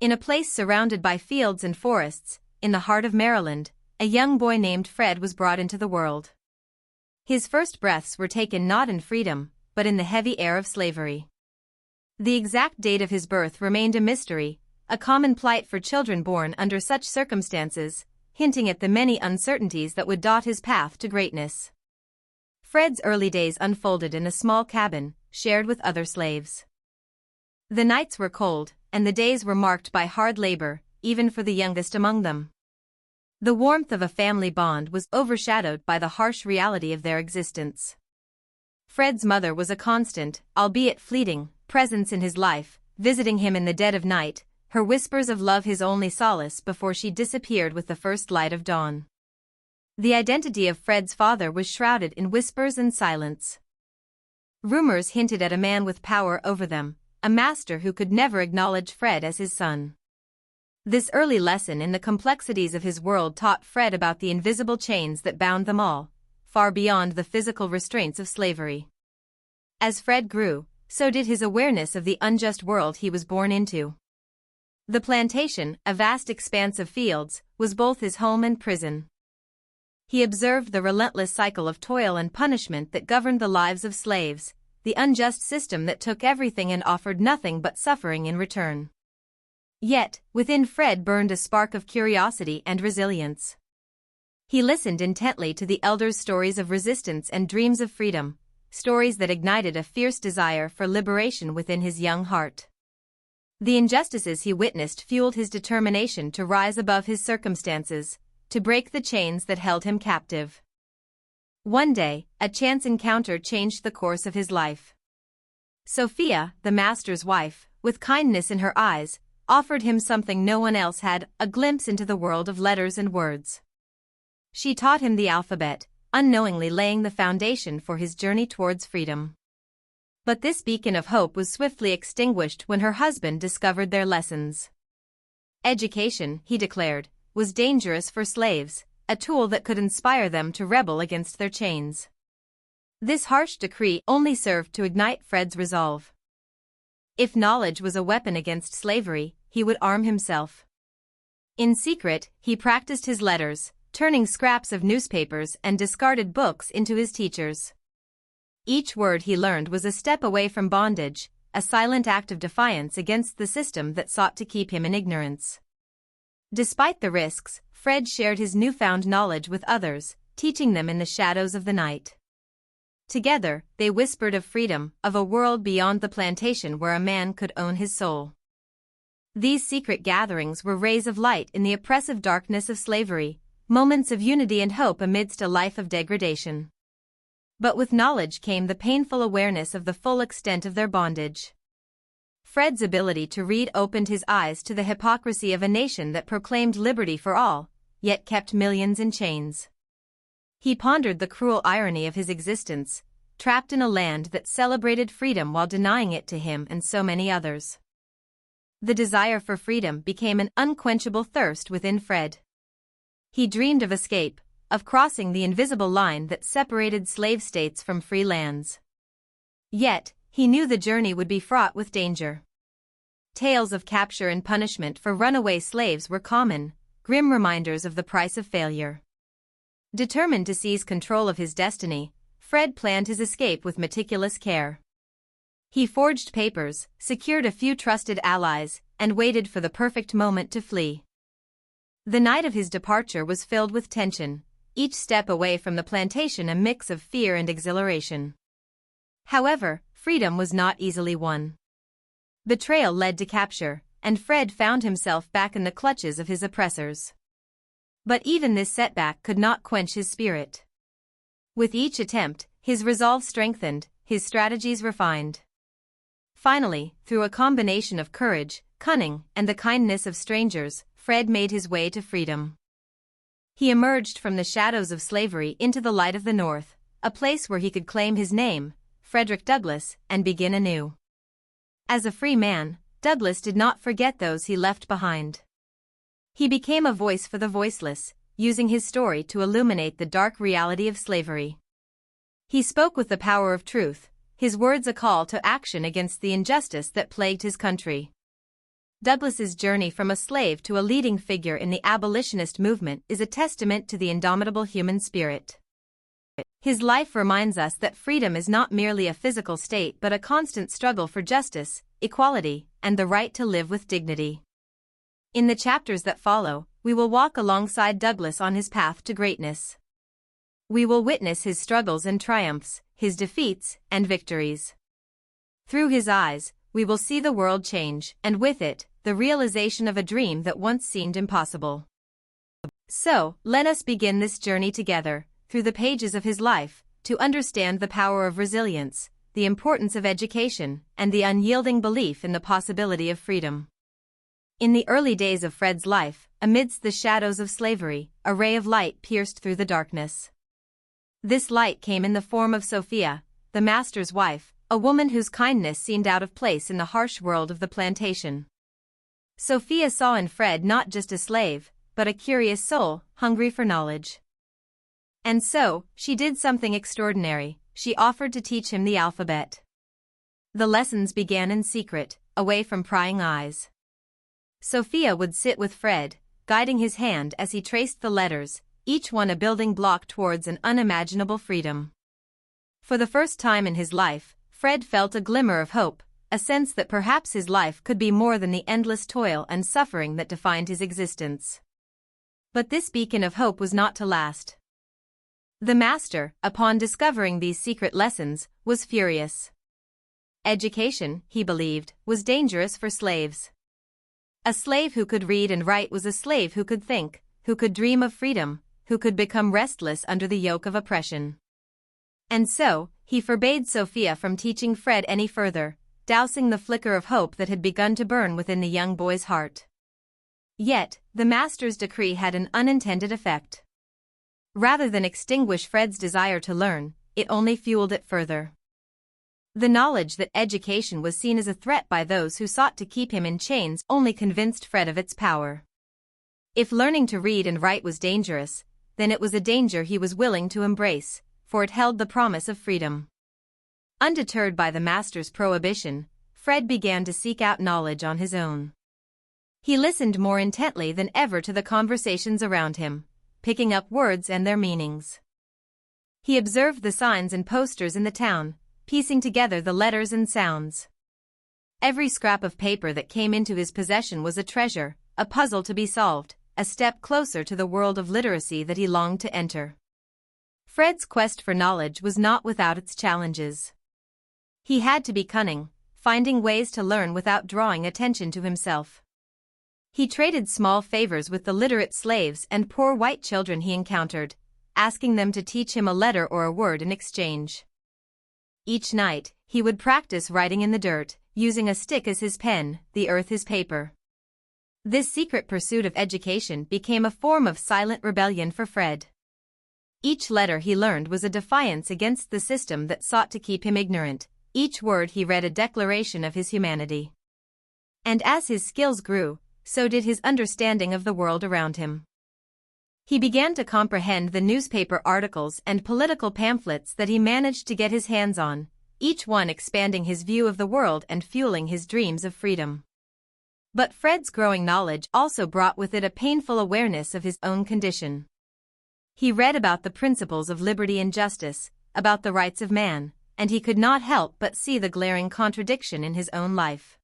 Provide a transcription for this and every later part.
In a place surrounded by fields and forests, in the heart of Maryland, a young boy named Fred was brought into the world. His first breaths were taken not in freedom, but in the heavy air of slavery. The exact date of his birth remained a mystery, a common plight for children born under such circumstances, hinting at the many uncertainties that would dot his path to greatness. Fred's early days unfolded in a small cabin, shared with other slaves. The nights were cold, and the days were marked by hard labor, even for the youngest among them. The warmth of a family bond was overshadowed by the harsh reality of their existence. Fred's mother was a constant, albeit fleeting, presence in his life, visiting him in the dead of night, her whispers of love his only solace before she disappeared with the first light of dawn. The identity of Fred's father was shrouded in whispers and silence. Rumors hinted at a man with power over them, a master who could never acknowledge Fred as his son. This early lesson in the complexities of his world taught Fred about the invisible chains that bound them all, far beyond the physical restraints of slavery. As Fred grew, so did his awareness of the unjust world he was born into. The plantation, a vast expanse of fields, was both his home and prison. He observed the relentless cycle of toil and punishment that governed the lives of slaves, the unjust system that took everything and offered nothing but suffering in return. Yet, within Fred burned a spark of curiosity and resilience. He listened intently to the elders' stories of resistance and dreams of freedom, stories that ignited a fierce desire for liberation within his young heart. The injustices he witnessed fueled his determination to rise above his circumstances, to break the chains that held him captive. One day, a chance encounter changed the course of his life. Sophia, the master's wife, with kindness in her eyes, offered him something no one else had, a glimpse into the world of letters and words. She taught him the alphabet, unknowingly laying the foundation for his journey towards freedom. But this beacon of hope was swiftly extinguished when her husband discovered their lessons. Education, he declared, was dangerous for slaves, a tool that could inspire them to rebel against their chains. This harsh decree only served to ignite Fred's resolve. If knowledge was a weapon against slavery, he would arm himself. In secret, he practiced his letters, turning scraps of newspapers and discarded books into his teachers. Each word he learned was a step away from bondage, a silent act of defiance against the system that sought to keep him in ignorance. Despite the risks, Fred shared his newfound knowledge with others, teaching them in the shadows of the night. Together, they whispered of freedom, of a world beyond the plantation where a man could own his soul. These secret gatherings were rays of light in the oppressive darkness of slavery, moments of unity and hope amidst a life of degradation. But with knowledge came the painful awareness of the full extent of their bondage. Fred's ability to read opened his eyes to the hypocrisy of a nation that proclaimed liberty for all, yet kept millions in chains. He pondered the cruel irony of his existence, trapped in a land that celebrated freedom while denying it to him and so many others. The desire for freedom became an unquenchable thirst within Fred. He dreamed of escape, of crossing the invisible line that separated slave states from free lands. Yet, he knew the journey would be fraught with danger. Tales of capture and punishment for runaway slaves were common, grim reminders of the price of failure. Determined to seize control of his destiny, Fred planned his escape with meticulous care. He forged papers, secured a few trusted allies, and waited for the perfect moment to flee. The night of his departure was filled with tension, each step away from the plantation a mix of fear and exhilaration. However, freedom was not easily won. Betrayal led to capture, and Fred found himself back in the clutches of his oppressors. But even this setback could not quench his spirit. With each attempt, his resolve strengthened, his strategies refined. Finally, through a combination of courage, cunning, and the kindness of strangers, Fred made his way to freedom. He emerged from the shadows of slavery into the light of the North, a place where he could claim his name, Frederick Douglass, and begin anew. As a free man, Douglass did not forget those he left behind. He became a voice for the voiceless, using his story to illuminate the dark reality of slavery. He spoke with the power of truth, his words a call to action against the injustice that plagued his country. Douglass's journey from a slave to a leading figure in the abolitionist movement is a testament to the indomitable human spirit. His life reminds us that freedom is not merely a physical state but a constant struggle for justice, equality, and the right to live with dignity. In the chapters that follow, we will walk alongside Douglass on his path to greatness. We will witness his struggles and triumphs, his defeats and victories. Through his eyes, we will see the world change, and with it, the realization of a dream that once seemed impossible. So, let us begin this journey together, through the pages of his life, to understand the power of resilience, the importance of education, and the unyielding belief in the possibility of freedom. In the early days of Fred's life, amidst the shadows of slavery, a ray of light pierced through the darkness. This light came in the form of Sophia, the master's wife, a woman whose kindness seemed out of place in the harsh world of the plantation. Sophia saw in Fred not just a slave, but a curious soul, hungry for knowledge. And so, she did something extraordinary. She offered to teach him the alphabet. The lessons began in secret, away from prying eyes. Sophia would sit with Fred, guiding his hand as he traced the letters, each one a building block towards an unimaginable freedom. For the first time in his life, Fred felt a glimmer of hope, a sense that perhaps his life could be more than the endless toil and suffering that defined his existence. But this beacon of hope was not to last. The master, upon discovering these secret lessons, was furious. Education, he believed, was dangerous for slaves. A slave who could read and write was a slave who could think, who could dream of freedom, who could become restless under the yoke of oppression. And so, he forbade Sophia from teaching Fred any further, dousing the flicker of hope that had begun to burn within the young boy's heart. Yet, the master's decree had an unintended effect. Rather than extinguish Fred's desire to learn, it only fueled it further. The knowledge that education was seen as a threat by those who sought to keep him in chains only convinced Fred of its power. If learning to read and write was dangerous, then it was a danger he was willing to embrace, for it held the promise of freedom. Undeterred by the master's prohibition, Fred began to seek out knowledge on his own. He listened more intently than ever to the conversations around him, picking up words and their meanings. He observed the signs and posters in the town, piecing together the letters and sounds. Every scrap of paper that came into his possession was a treasure, a puzzle to be solved, a step closer to the world of literacy that he longed to enter. Fred's quest for knowledge was not without its challenges. He had to be cunning, finding ways to learn without drawing attention to himself. He traded small favors with the literate slaves and poor white children he encountered, asking them to teach him a letter or a word in exchange. Each night, he would practice writing in the dirt, using a stick as his pen, the earth his paper. This secret pursuit of education became a form of silent rebellion for Fred. Each letter he learned was a defiance against the system that sought to keep him ignorant. Each word he read a declaration of his humanity. And as his skills grew, so did his understanding of the world around him. He began to comprehend the newspaper articles and political pamphlets that he managed to get his hands on, each one expanding his view of the world and fueling his dreams of freedom. But Fred's growing knowledge also brought with it a painful awareness of his own condition. He read about the principles of liberty and justice, about the rights of man, and he could not help but see the glaring contradiction in his own life.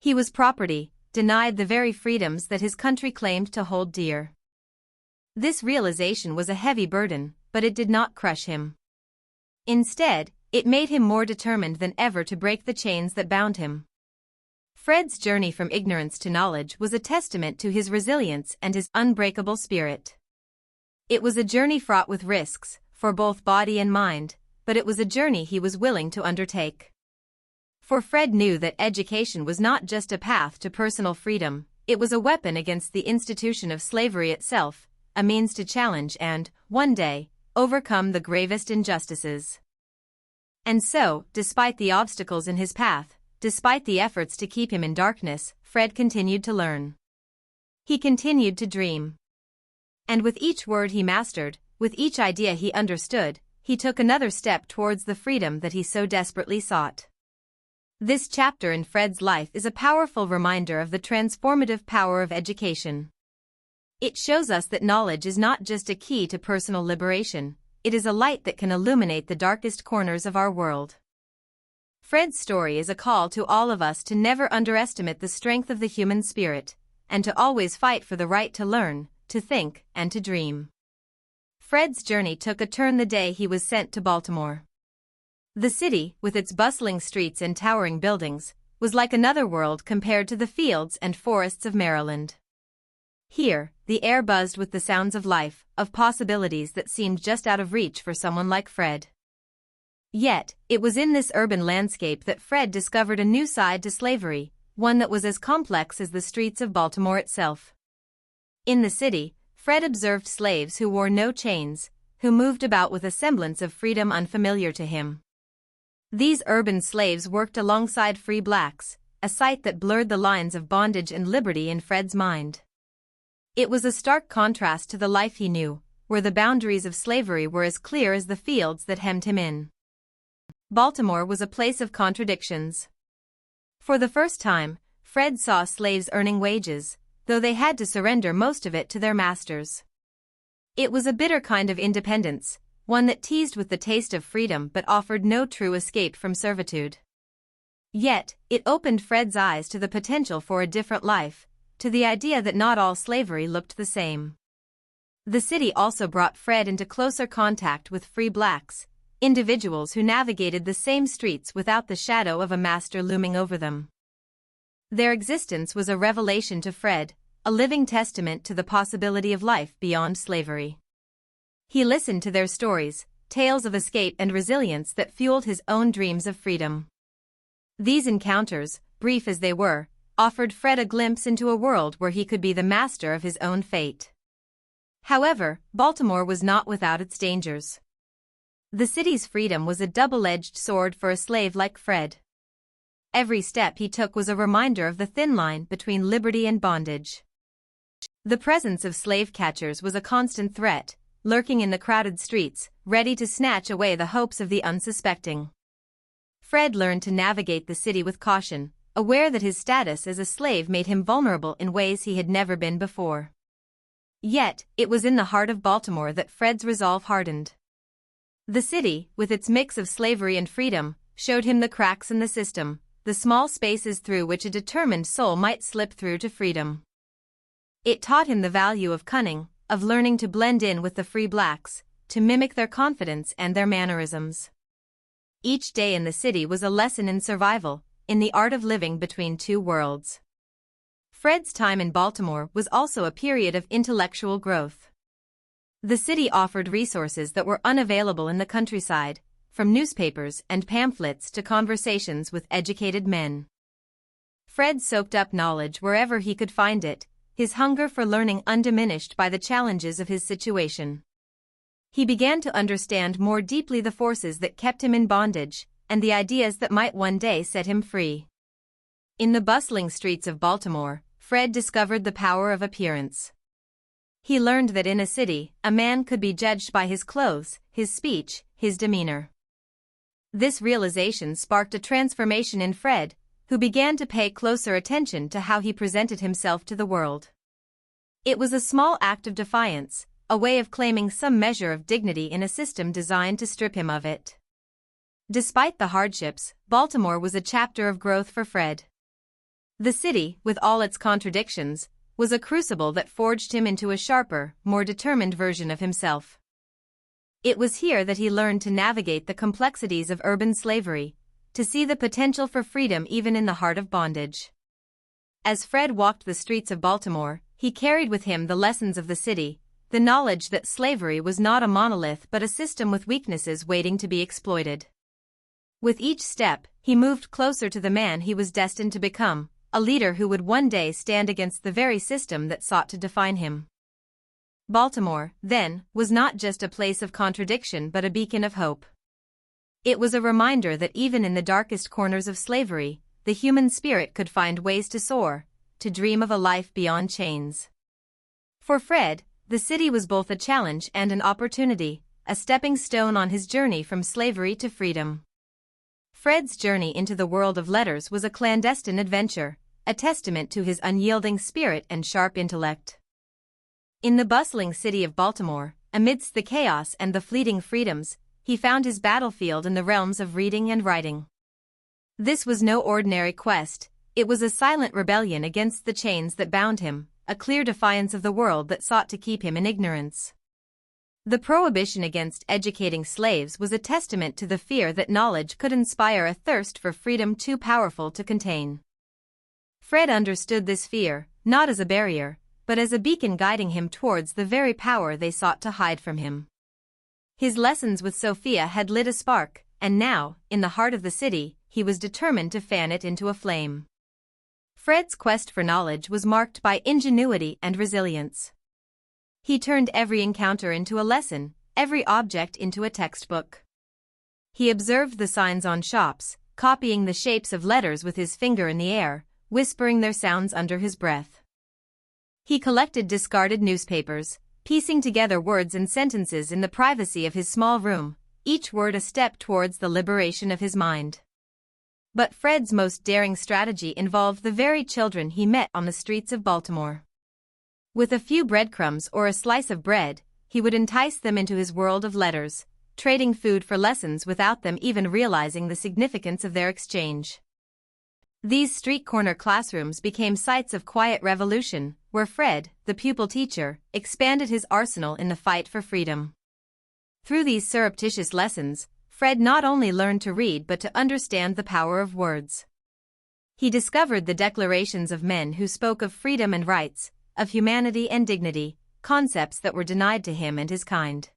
He was property, denied the very freedoms that his country claimed to hold dear. This realization was a heavy burden, but it did not crush him. Instead, it made him more determined than ever to break the chains that bound him. Fred's journey from ignorance to knowledge was a testament to his resilience and his unbreakable spirit. It was a journey fraught with risks, for both body and mind, but it was a journey he was willing to undertake. For Fred knew that education was not just a path to personal freedom, it was a weapon against the institution of slavery itself, a means to challenge and, one day, overcome the gravest injustices. And so, despite the obstacles in his path, despite the efforts to keep him in darkness, Fred continued to learn. He continued to dream. And with each word he mastered, with each idea he understood, he took another step towards the freedom that he so desperately sought. This chapter in Fred's life is a powerful reminder of the transformative power of education. It shows us that knowledge is not just a key to personal liberation, it is a light that can illuminate the darkest corners of our world. Fred's story is a call to all of us to never underestimate the strength of the human spirit, and to always fight for the right to learn, to think, and to dream. Fred's journey took a turn the day he was sent to Baltimore. The city, with its bustling streets and towering buildings, was like another world compared to the fields and forests of Maryland. Here, the air buzzed with the sounds of life, of possibilities that seemed just out of reach for someone like Fred. Yet, it was in this urban landscape that Fred discovered a new side to slavery, one that was as complex as the streets of Baltimore itself. In the city, Fred observed slaves who wore no chains, who moved about with a semblance of freedom unfamiliar to him. These urban slaves worked alongside free blacks, a sight that blurred the lines of bondage and liberty in Fred's mind. It was a stark contrast to the life he knew, where the boundaries of slavery were as clear as the fields that hemmed him in. Baltimore was a place of contradictions. For the first time, Fred saw slaves earning wages, though they had to surrender most of it to their masters. It was a bitter kind of independence, one that teased with the taste of freedom but offered no true escape from servitude. Yet, it opened Fred's eyes to the potential for a different life, to the idea that not all slavery looked the same. The city also brought Fred into closer contact with free blacks, individuals who navigated the same streets without the shadow of a master looming over them. Their existence was a revelation to Fred, a living testament to the possibility of life beyond slavery. He listened to their stories, tales of escape and resilience that fueled his own dreams of freedom. These encounters, brief as they were, offered Fred a glimpse into a world where he could be the master of his own fate. However, Baltimore was not without its dangers. The city's freedom was a double-edged sword for a slave like Fred. Every step he took was a reminder of the thin line between liberty and bondage. The presence of slave catchers was a constant threat, lurking in the crowded streets, ready to snatch away the hopes of the unsuspecting. Fred learned to navigate the city with caution, aware that his status as a slave made him vulnerable in ways he had never been before. Yet, it was in the heart of Baltimore that Fred's resolve hardened. The city, with its mix of slavery and freedom, showed him the cracks in the system, the small spaces through which a determined soul might slip through to freedom. It taught him the value of cunning, of learning to blend in with the free blacks, to mimic their confidence and their mannerisms. Each day in the city was a lesson in survival, in the art of living between two worlds. Fred's time in Baltimore was also a period of intellectual growth. The city offered resources that were unavailable in the countryside, from newspapers and pamphlets to conversations with educated men. Fred soaked up knowledge wherever he could find it, his hunger for learning undiminished by the challenges of his situation. He began to understand more deeply the forces that kept him in bondage, and the ideas that might one day set him free. In the bustling streets of Baltimore, Fred discovered the power of appearance. He learned that in a city, a man could be judged by his clothes, his speech, his demeanor. This realization sparked a transformation in Fred, who began to pay closer attention to how he presented himself to the world. It was a small act of defiance, a way of claiming some measure of dignity in a system designed to strip him of it. Despite the hardships, Baltimore was a chapter of growth for Fred. The city, with all its contradictions, was a crucible that forged him into a sharper, more determined version of himself. It was here that he learned to navigate the complexities of urban slavery, to see the potential for freedom even in the heart of bondage. As Fred walked the streets of Baltimore, he carried with him the lessons of the city, the knowledge that slavery was not a monolith but a system with weaknesses waiting to be exploited. With each step, he moved closer to the man he was destined to become, a leader who would one day stand against the very system that sought to define him. Baltimore, then, was not just a place of contradiction but a beacon of hope. It was a reminder that even in the darkest corners of slavery, the human spirit could find ways to soar, to dream of a life beyond chains. For Fred, the city was both a challenge and an opportunity, a stepping stone on his journey from slavery to freedom. Fred's journey into the world of letters was a clandestine adventure, a testament to his unyielding spirit and sharp intellect. In the bustling city of Baltimore, amidst the chaos and the fleeting freedoms, he found his battlefield in the realms of reading and writing. This was no ordinary quest, it was a silent rebellion against the chains that bound him, a clear defiance of the world that sought to keep him in ignorance. The prohibition against educating slaves was a testament to the fear that knowledge could inspire a thirst for freedom too powerful to contain. Fred understood this fear, not as a barrier, but as a beacon guiding him towards the very power they sought to hide from him. His lessons with Sophia had lit a spark, and now, in the heart of the city, he was determined to fan it into a flame. Fred's quest for knowledge was marked by ingenuity and resilience. He turned every encounter into a lesson, every object into a textbook. He observed the signs on shops, copying the shapes of letters with his finger in the air, whispering their sounds under his breath. He collected discarded newspapers, piecing together words and sentences in the privacy of his small room, each word a step towards the liberation of his mind. But Fred's most daring strategy involved the very children he met on the streets of Baltimore. With a few breadcrumbs or a slice of bread, he would entice them into his world of letters, trading food for lessons without them even realizing the significance of their exchange. These street-corner classrooms became sites of quiet revolution, where Fred, the pupil teacher, expanded his arsenal in the fight for freedom. Through these surreptitious lessons, Fred not only learned to read but to understand the power of words. He discovered the declarations of men who spoke of freedom and rights, of humanity and dignity, concepts that were denied to him and his kind.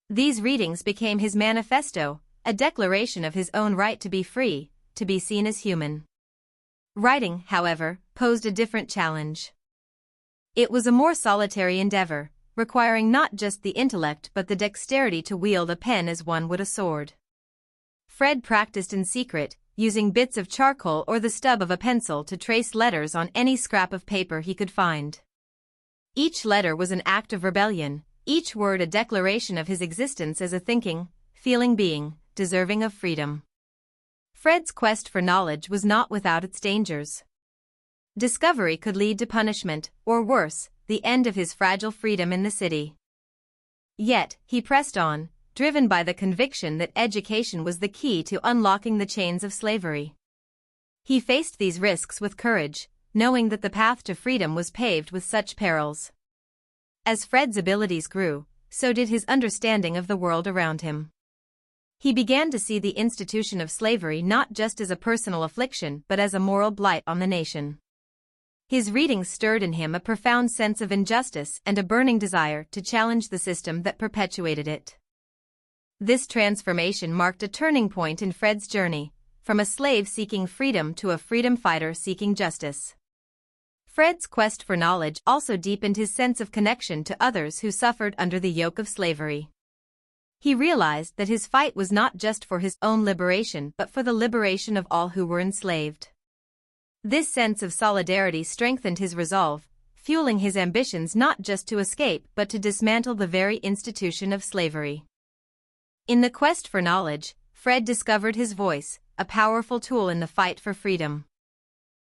These readings became his manifesto, a declaration of his own right to be free, to be seen as human. Writing, however, posed a different challenge. It was a more solitary endeavor, requiring not just the intellect but the dexterity to wield a pen as one would a sword. Fred practiced in secret, using bits of charcoal or the stub of a pencil to trace letters on any scrap of paper he could find. Each letter was an act of rebellion, each word a declaration of his existence as a thinking, feeling being, deserving of freedom. Fred's quest for knowledge was not without its dangers. Discovery could lead to punishment, or worse, the end of his fragile freedom in the city. Yet, he pressed on, driven by the conviction that education was the key to unlocking the chains of slavery. He faced these risks with courage, knowing that the path to freedom was paved with such perils. As Fred's abilities grew, so did his understanding of the world around him. He began to see the institution of slavery not just as a personal affliction but as a moral blight on the nation. His reading stirred in him a profound sense of injustice and a burning desire to challenge the system that perpetuated it. This transformation marked a turning point in Fred's journey, from a slave seeking freedom to a freedom fighter seeking justice. Fred's quest for knowledge also deepened his sense of connection to others who suffered under the yoke of slavery. He realized that his fight was not just for his own liberation but for the liberation of all who were enslaved. This sense of solidarity strengthened his resolve, fueling his ambitions not just to escape but to dismantle the very institution of slavery. In the quest for knowledge, Fred discovered his voice, a powerful tool in the fight for freedom.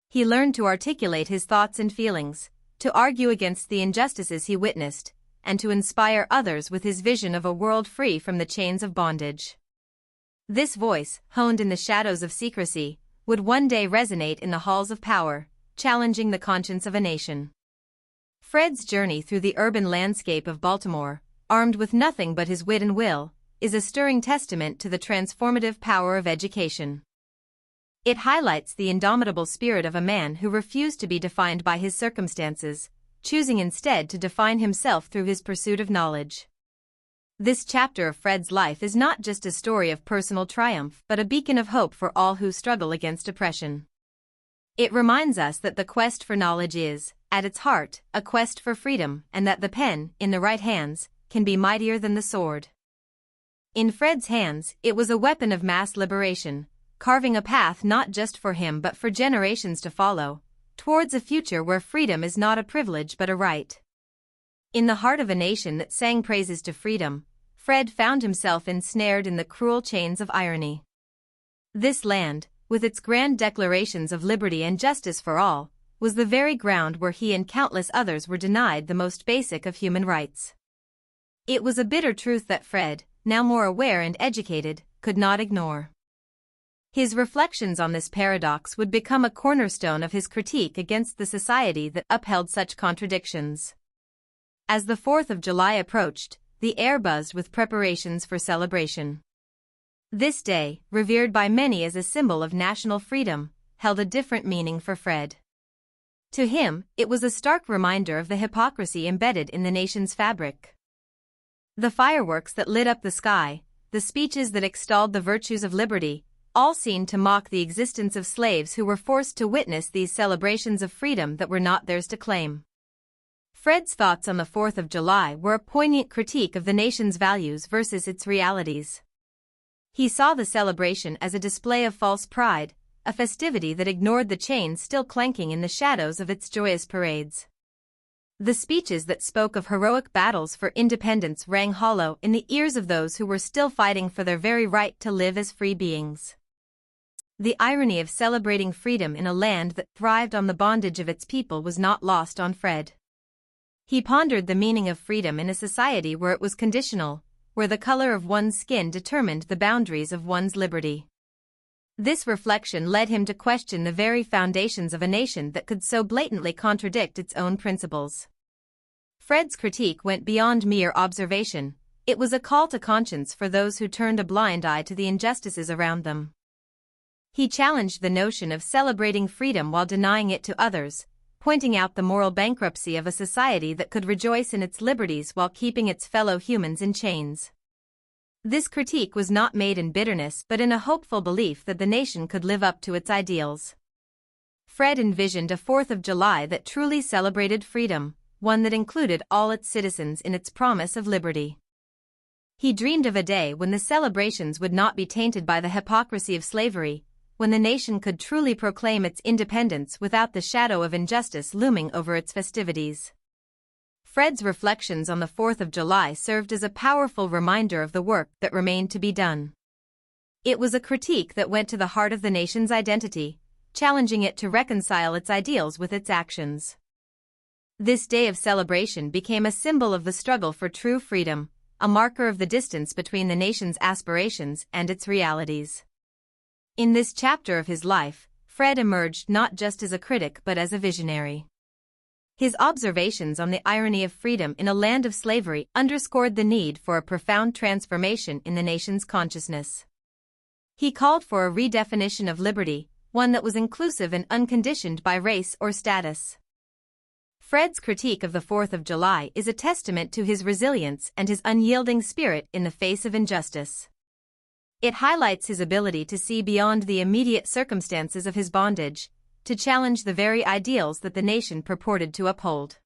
He learned to articulate his thoughts and feelings, to argue against the injustices he witnessed, and to inspire others with his vision of a world free from the chains of bondage. This voice, honed in the shadows of secrecy, would one day resonate in the halls of power, challenging the conscience of a nation. Fred's journey through the urban landscape of Baltimore, armed with nothing but his wit and will, is a stirring testament to the transformative power of education. It highlights the indomitable spirit of a man who refused to be defined by his circumstances, choosing instead to define himself through his pursuit of knowledge. This chapter of Fred's life is not just a story of personal triumph but a beacon of hope for all who struggle against oppression. It reminds us that the quest for knowledge is, at its heart, a quest for freedom, and that the pen, in the right hands, can be mightier than the sword. In Fred's hands, it was a weapon of mass liberation, carving a path not just for him but for generations to follow, towards a future where freedom is not a privilege but a right. In the heart of a nation that sang praises to freedom, Fred found himself ensnared in the cruel chains of irony. This land, with its grand declarations of liberty and justice for all, was the very ground where he and countless others were denied the most basic of human rights. It was a bitter truth that Fred, now more aware and educated, could not ignore. His reflections on this paradox would become a cornerstone of his critique against the society that upheld such contradictions. As the 4th of July approached, the air buzzed with preparations for celebration. This day, revered by many as a symbol of national freedom, held a different meaning for Fred. To him, it was a stark reminder of the hypocrisy embedded in the nation's fabric. The fireworks that lit up the sky, the speeches that extolled the virtues of liberty, all seemed to mock the existence of slaves who were forced to witness these celebrations of freedom that were not theirs to claim. Fred's thoughts on the 4th of July were a poignant critique of the nation's values versus its realities. He saw the celebration as a display of false pride, a festivity that ignored the chains still clanking in the shadows of its joyous parades. The speeches that spoke of heroic battles for independence rang hollow in the ears of those who were still fighting for their very right to live as free beings. The irony of celebrating freedom in a land that thrived on the bondage of its people was not lost on Fred. He pondered the meaning of freedom in a society where it was conditional, where the color of one's skin determined the boundaries of one's liberty. This reflection led him to question the very foundations of a nation that could so blatantly contradict its own principles. Fred's critique went beyond mere observation. It was a call to conscience for those who turned a blind eye to the injustices around them. He challenged the notion of celebrating freedom while denying it to others, pointing out the moral bankruptcy of a society that could rejoice in its liberties while keeping its fellow humans in chains. This critique was not made in bitterness but in a hopeful belief that the nation could live up to its ideals. Fred envisioned a 4th of July that truly celebrated freedom, one that included all its citizens in its promise of liberty. He dreamed of a day when the celebrations would not be tainted by the hypocrisy of slavery, when the nation could truly proclaim its independence without the shadow of injustice looming over its festivities. Fred's reflections on the 4th of July served as a powerful reminder of the work that remained to be done. It was a critique that went to the heart of the nation's identity, challenging it to reconcile its ideals with its actions. This day of celebration became a symbol of the struggle for true freedom, a marker of the distance between the nation's aspirations and its realities. In this chapter of his life, Fred emerged not just as a critic but as a visionary. His observations on the irony of freedom in a land of slavery underscored the need for a profound transformation in the nation's consciousness. He called for a redefinition of liberty, one that was inclusive and unconditioned by race or status. Fred's critique of the 4th of July is a testament to his resilience and his unyielding spirit in the face of injustice. It highlights his ability to see beyond the immediate circumstances of his bondage, to challenge the very ideals that the nation purported to uphold.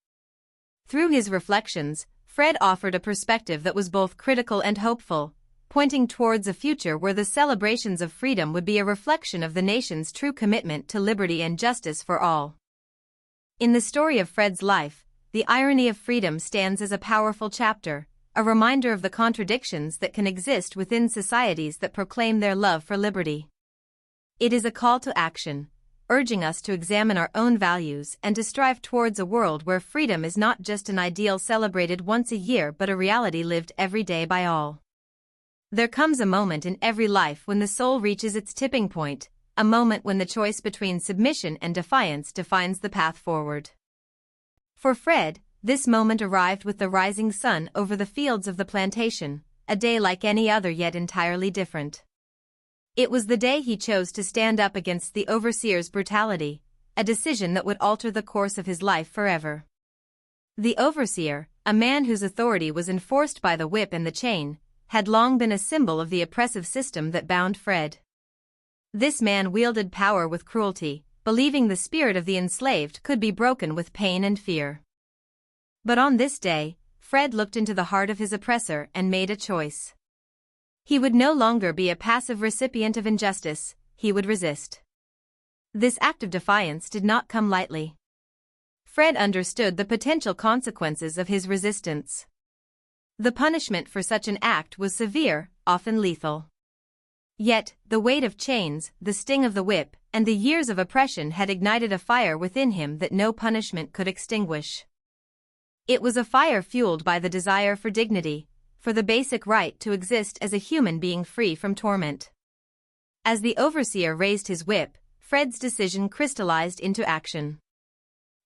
Through his reflections, Fred offered a perspective that was both critical and hopeful, pointing towards a future where the celebrations of freedom would be a reflection of the nation's true commitment to liberty and justice for all. In the story of Fred's life, the irony of freedom stands as a powerful chapter, a reminder of the contradictions that can exist within societies that proclaim their love for liberty. It is a call to action, urging us to examine our own values and to strive towards a world where freedom is not just an ideal celebrated once a year but a reality lived every day by all. There comes a moment in every life when the soul reaches its tipping point, a moment when the choice between submission and defiance defines the path forward. For Fred, this moment arrived with the rising sun over the fields of the plantation, a day like any other yet entirely different. It was the day he chose to stand up against the overseer's brutality, a decision that would alter the course of his life forever. The overseer, a man whose authority was enforced by the whip and the chain, had long been a symbol of the oppressive system that bound Fred. This man wielded power with cruelty, believing the spirit of the enslaved could be broken with pain and fear. But on this day, Fred looked into the heart of his oppressor and made a choice. He would no longer be a passive recipient of injustice, he would resist. This act of defiance did not come lightly. Fred understood the potential consequences of his resistance. The punishment for such an act was severe, often lethal. Yet, the weight of chains, the sting of the whip, and the years of oppression had ignited a fire within him that no punishment could extinguish. It was a fire fueled by the desire for dignity, for the basic right to exist as a human being free from torment. As the overseer raised his whip, Fred's decision crystallized into action.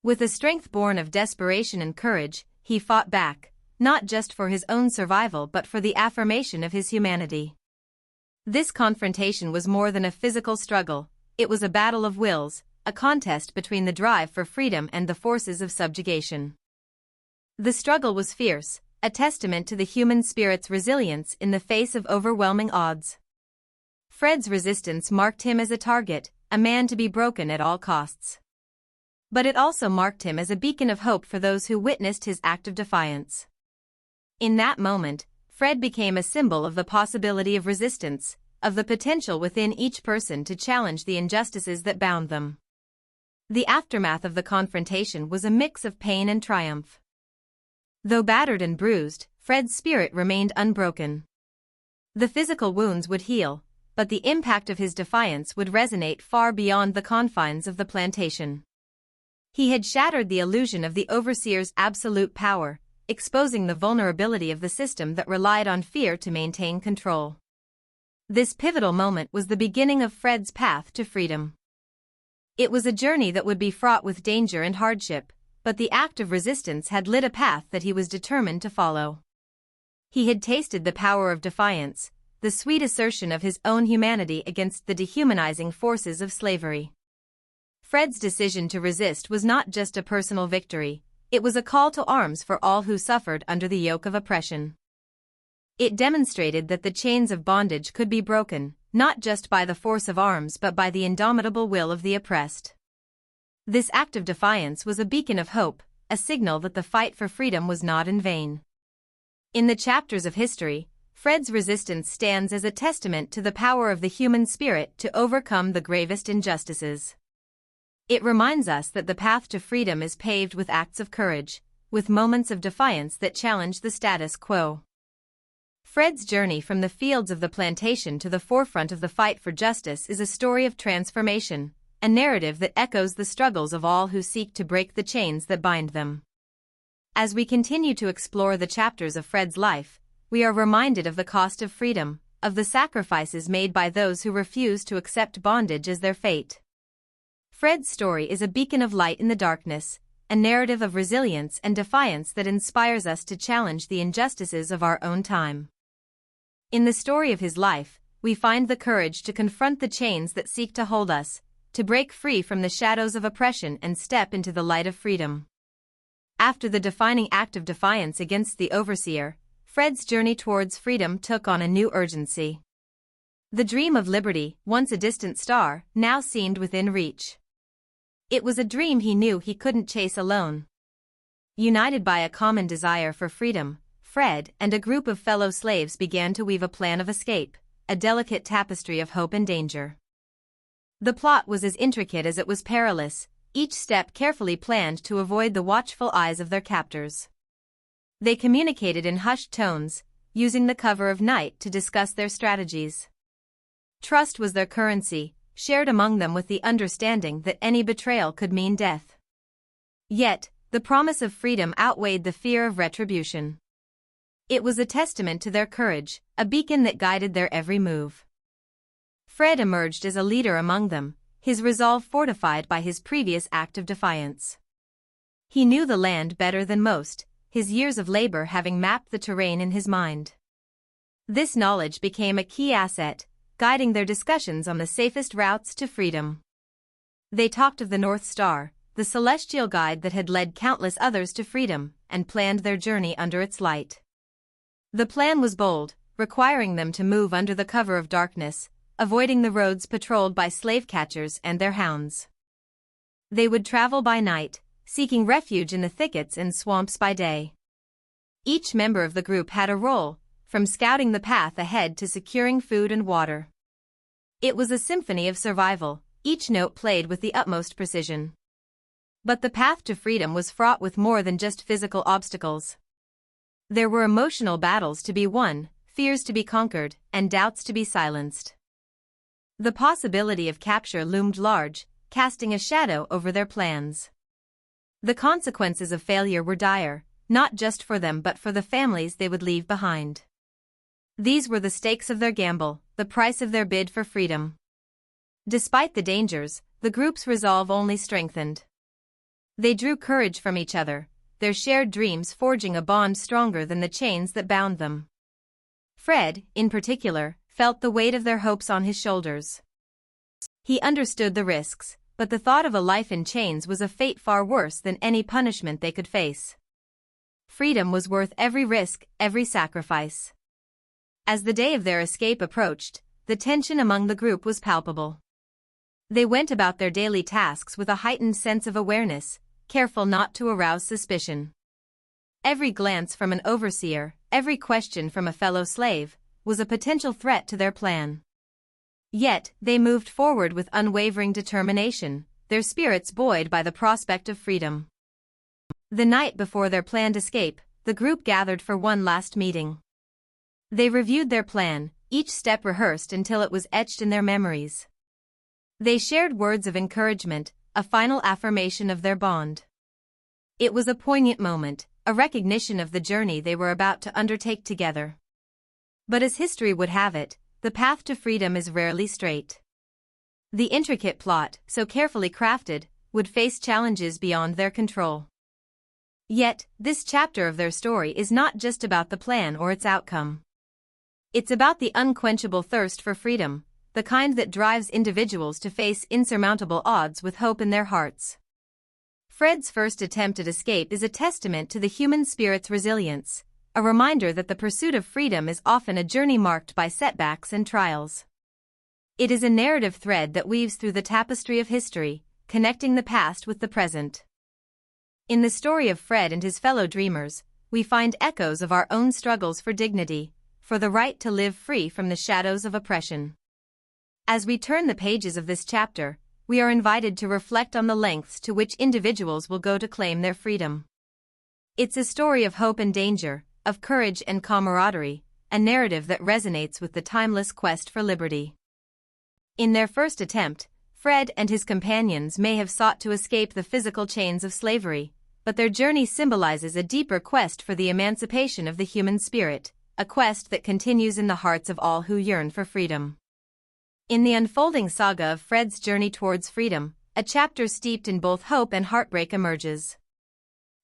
With a strength born of desperation and courage, he fought back, not just for his own survival but for the affirmation of his humanity. This confrontation was more than a physical struggle, it was a battle of wills, a contest between the drive for freedom and the forces of subjugation. The struggle was fierce, a testament to the human spirit's resilience in the face of overwhelming odds. Fred's resistance marked him as a target, a man to be broken at all costs. But it also marked him as a beacon of hope for those who witnessed his act of defiance. In that moment, Fred became a symbol of the possibility of resistance, of the potential within each person to challenge the injustices that bound them. The aftermath of the confrontation was a mix of pain and triumph. Though battered and bruised, Fred's spirit remained unbroken. The physical wounds would heal, but the impact of his defiance would resonate far beyond the confines of the plantation. He had shattered the illusion of the overseer's absolute power, exposing the vulnerability of the system that relied on fear to maintain control. This pivotal moment was the beginning of Fred's path to freedom. It was a journey that would be fraught with danger and hardship, but the act of resistance had lit a path that he was determined to follow. He had tasted the power of defiance, the sweet assertion of his own humanity against the dehumanizing forces of slavery. Fred's decision to resist was not just a personal victory, it was a call to arms for all who suffered under the yoke of oppression. It demonstrated that the chains of bondage could be broken, not just by the force of arms but by the indomitable will of the oppressed. This act of defiance was a beacon of hope, a signal that the fight for freedom was not in vain. In the chapters of history, Fred's resistance stands as a testament to the power of the human spirit to overcome the gravest injustices. It reminds us that the path to freedom is paved with acts of courage, with moments of defiance that challenge the status quo. Fred's journey from the fields of the plantation to the forefront of the fight for justice is a story of transformation, a narrative that echoes the struggles of all who seek to break the chains that bind them. As we continue to explore the chapters of Fred's life, we are reminded of the cost of freedom, of the sacrifices made by those who refuse to accept bondage as their fate. Fred's story is a beacon of light in the darkness, a narrative of resilience and defiance that inspires us to challenge the injustices of our own time. In the story of his life, we find the courage to confront the chains that seek to hold us, to break free from the shadows of oppression and step into the light of freedom. After the defining act of defiance against the overseer, Fred's journey towards freedom took on a new urgency. The dream of liberty, once a distant star, now seemed within reach. It was a dream he knew he couldn't chase alone. United by a common desire for freedom, Fred and a group of fellow slaves began to weave a plan of escape, a delicate tapestry of hope and danger. The plot was as intricate as it was perilous, each step carefully planned to avoid the watchful eyes of their captors. They communicated in hushed tones, using the cover of night to discuss their strategies. Trust was their currency, shared among them with the understanding that any betrayal could mean death. Yet, the promise of freedom outweighed the fear of retribution. It was a testament to their courage, a beacon that guided their every move. Fred emerged as a leader among them, his resolve fortified by his previous act of defiance. He knew the land better than most, his years of labor having mapped the terrain in his mind. This knowledge became a key asset, guiding their discussions on the safest routes to freedom. They talked of the North Star, the celestial guide that had led countless others to freedom, and planned their journey under its light. The plan was bold, requiring them to move under the cover of darkness, avoiding the roads patrolled by slave catchers and their hounds. They would travel by night, seeking refuge in the thickets and swamps by day. Each member of the group had a role, from scouting the path ahead to securing food and water. It was a symphony of survival, each note played with the utmost precision. But the path to freedom was fraught with more than just physical obstacles. There were emotional battles to be won, fears to be conquered, and doubts to be silenced. The possibility of capture loomed large, casting a shadow over their plans. The consequences of failure were dire, not just for them but for the families they would leave behind. These were the stakes of their gamble, the price of their bid for freedom. Despite the dangers, the group's resolve only strengthened. They drew courage from each other, their shared dreams forging a bond stronger than the chains that bound them. Fred, in particular, felt the weight of their hopes on his shoulders. He understood the risks, but the thought of a life in chains was a fate far worse than any punishment they could face. Freedom was worth every risk, every sacrifice. As the day of their escape approached, the tension among the group was palpable. They went about their daily tasks with a heightened sense of awareness, careful not to arouse suspicion. Every glance from an overseer, every question from a fellow slave, was a potential threat to their plan. Yet, they moved forward with unwavering determination, their spirits buoyed by the prospect of freedom. The night before their planned escape, the group gathered for one last meeting. They reviewed their plan, each step rehearsed until it was etched in their memories. They shared words of encouragement, a final affirmation of their bond. It was a poignant moment, a recognition of the journey they were about to undertake together. But as history would have it, the path to freedom is rarely straight. The intricate plot, so carefully crafted, would face challenges beyond their control. Yet, this chapter of their story is not just about the plan or its outcome. It's about the unquenchable thirst for freedom, the kind that drives individuals to face insurmountable odds with hope in their hearts. Fred's first attempt at escape is a testament to the human spirit's resilience, a reminder that the pursuit of freedom is often a journey marked by setbacks and trials. It is a narrative thread that weaves through the tapestry of history, connecting the past with the present. In the story of Fred and his fellow dreamers, we find echoes of our own struggles for dignity, for the right to live free from the shadows of oppression. As we turn the pages of this chapter, we are invited to reflect on the lengths to which individuals will go to claim their freedom. It's a story of hope and danger, of courage and camaraderie, a narrative that resonates with the timeless quest for liberty. In their first attempt, Fred and his companions may have sought to escape the physical chains of slavery, but their journey symbolizes a deeper quest for the emancipation of the human spirit, a quest that continues in the hearts of all who yearn for freedom. In the unfolding saga of Fred's journey towards freedom, a chapter steeped in both hope and heartbreak emerges.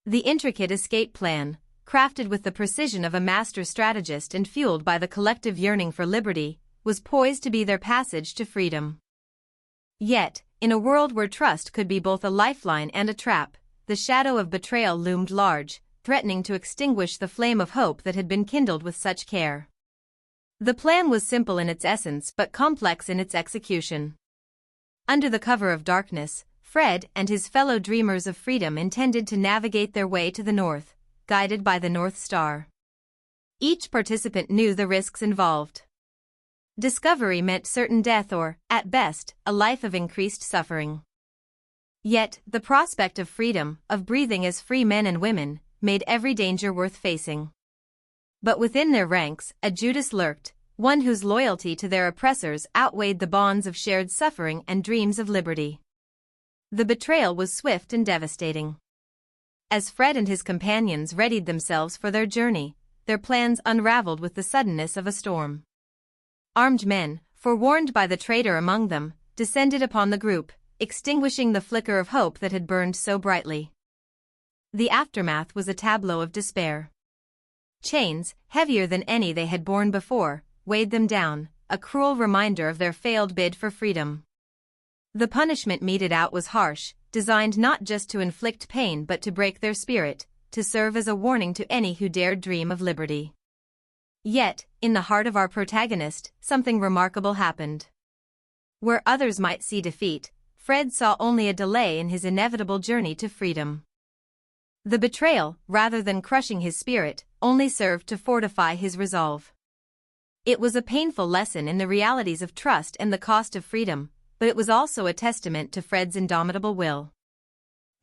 The intricate escape plan, crafted with the precision of a master strategist and fueled by the collective yearning for liberty, was poised to be their passage to freedom. Yet, in a world where trust could be both a lifeline and a trap, the shadow of betrayal loomed large, threatening to extinguish the flame of hope that had been kindled with such care. The plan was simple in its essence but complex in its execution. Under the cover of darkness, Fred and his fellow dreamers of freedom intended to navigate their way to the north, guided by the North Star. Each participant knew the risks involved. Discovery meant certain death or, at best, a life of increased suffering. Yet, the prospect of freedom, of breathing as free men and women, made every danger worth facing. But within their ranks, a Judas lurked, one whose loyalty to their oppressors outweighed the bonds of shared suffering and dreams of liberty. The betrayal was swift and devastating. As Fred and his companions readied themselves for their journey, their plans unraveled with the suddenness of a storm. Armed men, forewarned by the traitor among them, descended upon the group, extinguishing the flicker of hope that had burned so brightly. The aftermath was a tableau of despair. Chains, heavier than any they had borne before, weighed them down, a cruel reminder of their failed bid for freedom. The punishment meted out was harsh, designed not just to inflict pain but to break their spirit, to serve as a warning to any who dared dream of liberty. Yet, in the heart of our protagonist, something remarkable happened. Where others might see defeat, Fred saw only a delay in his inevitable journey to freedom. The betrayal, rather than crushing his spirit, only served to fortify his resolve. It was a painful lesson in the realities of trust and the cost of freedom, but it was also a testament to Fred's indomitable will.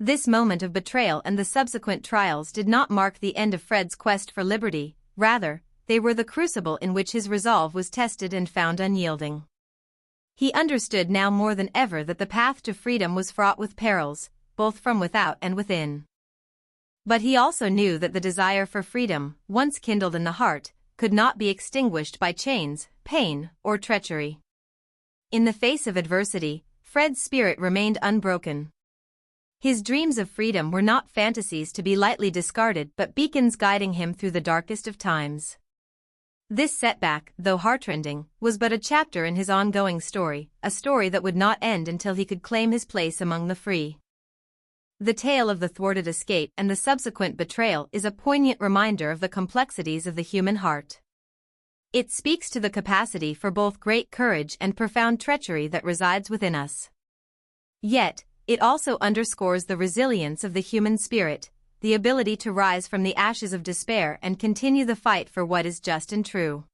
This moment of betrayal and the subsequent trials did not mark the end of Fred's quest for liberty, rather, they were the crucible in which his resolve was tested and found unyielding. He understood now more than ever that the path to freedom was fraught with perils, both from without and within. But he also knew that the desire for freedom, once kindled in the heart, could not be extinguished by chains, pain, or treachery. In the face of adversity, Fred's spirit remained unbroken. His dreams of freedom were not fantasies to be lightly discarded but beacons guiding him through the darkest of times. This setback, though heartrending, was but a chapter in his ongoing story, a story that would not end until he could claim his place among the free. The tale of the thwarted escape and the subsequent betrayal is a poignant reminder of the complexities of the human heart. It speaks to the capacity for both great courage and profound treachery that resides within us. Yet, it also underscores the resilience of the human spirit, the ability to rise from the ashes of despair and continue the fight for what is just and true.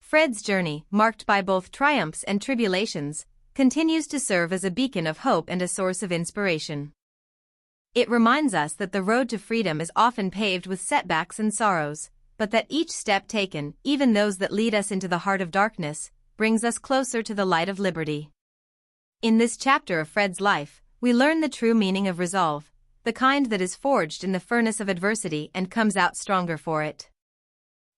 Fred's journey, marked by both triumphs and tribulations, continues to serve as a beacon of hope and a source of inspiration. It reminds us that the road to freedom is often paved with setbacks and sorrows, but that each step taken, even those that lead us into the heart of darkness, brings us closer to the light of liberty. In this chapter of Fred's life, we learn the true meaning of resolve, the kind that is forged in the furnace of adversity and comes out stronger for it.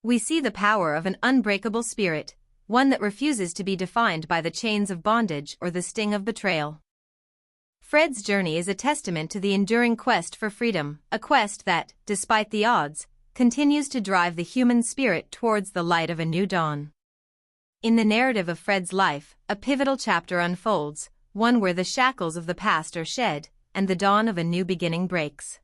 We see the power of an unbreakable spirit, one that refuses to be defined by the chains of bondage or the sting of betrayal. Fred's journey is a testament to the enduring quest for freedom, a quest that, despite the odds, continues to drive the human spirit towards the light of a new dawn. In the narrative of Fred's life, a pivotal chapter unfolds, one where the shackles of the past are shed, and the dawn of a new beginning breaks.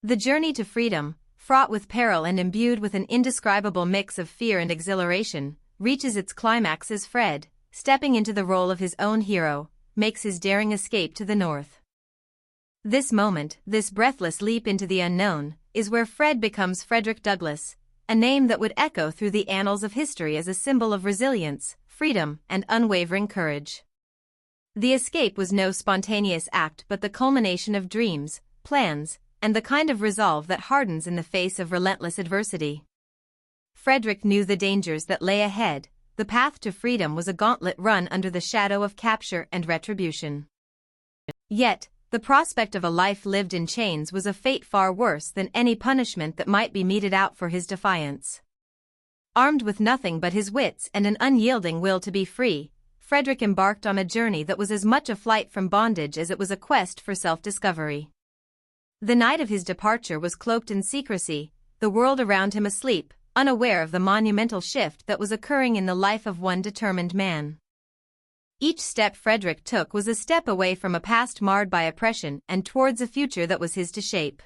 The journey to freedom, fraught with peril and imbued with an indescribable mix of fear and exhilaration, reaches its climax as Fred, stepping into the role of his own hero, makes his daring escape to the north. This moment, this breathless leap into the unknown, is where Fred becomes Frederick Douglass, a name that would echo through the annals of history as a symbol of resilience, freedom, and unwavering courage. The escape was no spontaneous act but the culmination of dreams, plans, and the kind of resolve that hardens in the face of relentless adversity. Frederick knew the dangers that lay ahead. The path to freedom was a gauntlet run under the shadow of capture and retribution. Yet, the prospect of a life lived in chains was a fate far worse than any punishment that might be meted out for his defiance. Armed with nothing but his wits and an unyielding will to be free, Frederick embarked on a journey that was as much a flight from bondage as it was a quest for self-discovery. The night of his departure was cloaked in secrecy, the world around him asleep, unaware of the monumental shift that was occurring in the life of one determined man. Each step Frederick took was a step away from a past marred by oppression and towards a future that was his to shape.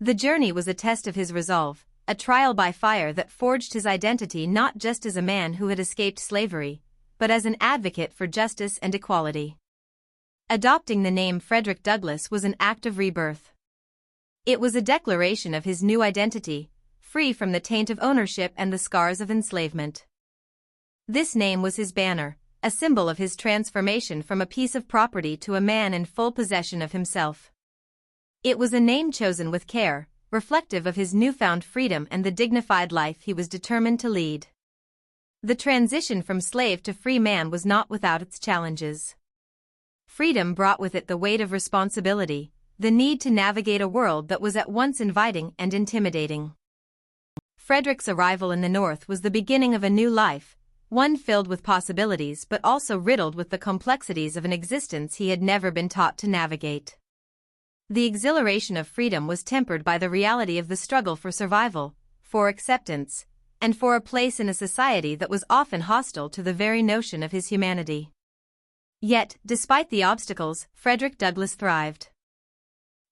The journey was a test of his resolve, a trial by fire that forged his identity not just as a man who had escaped slavery, but as an advocate for justice and equality. Adopting the name Frederick Douglass was an act of rebirth. It was a declaration of his new identity, free from the taint of ownership and the scars of enslavement. This name was his banner, a symbol of his transformation from a piece of property to a man in full possession of himself. It was a name chosen with care, reflective of his newfound freedom and the dignified life he was determined to lead. The transition from slave to free man was not without its challenges. Freedom brought with it the weight of responsibility, the need to navigate a world that was at once inviting and intimidating. Frederick's arrival in the North was the beginning of a new life, one filled with possibilities but also riddled with the complexities of an existence he had never been taught to navigate. The exhilaration of freedom was tempered by the reality of the struggle for survival, for acceptance, and for a place in a society that was often hostile to the very notion of his humanity. Yet, despite the obstacles, Frederick Douglass thrived.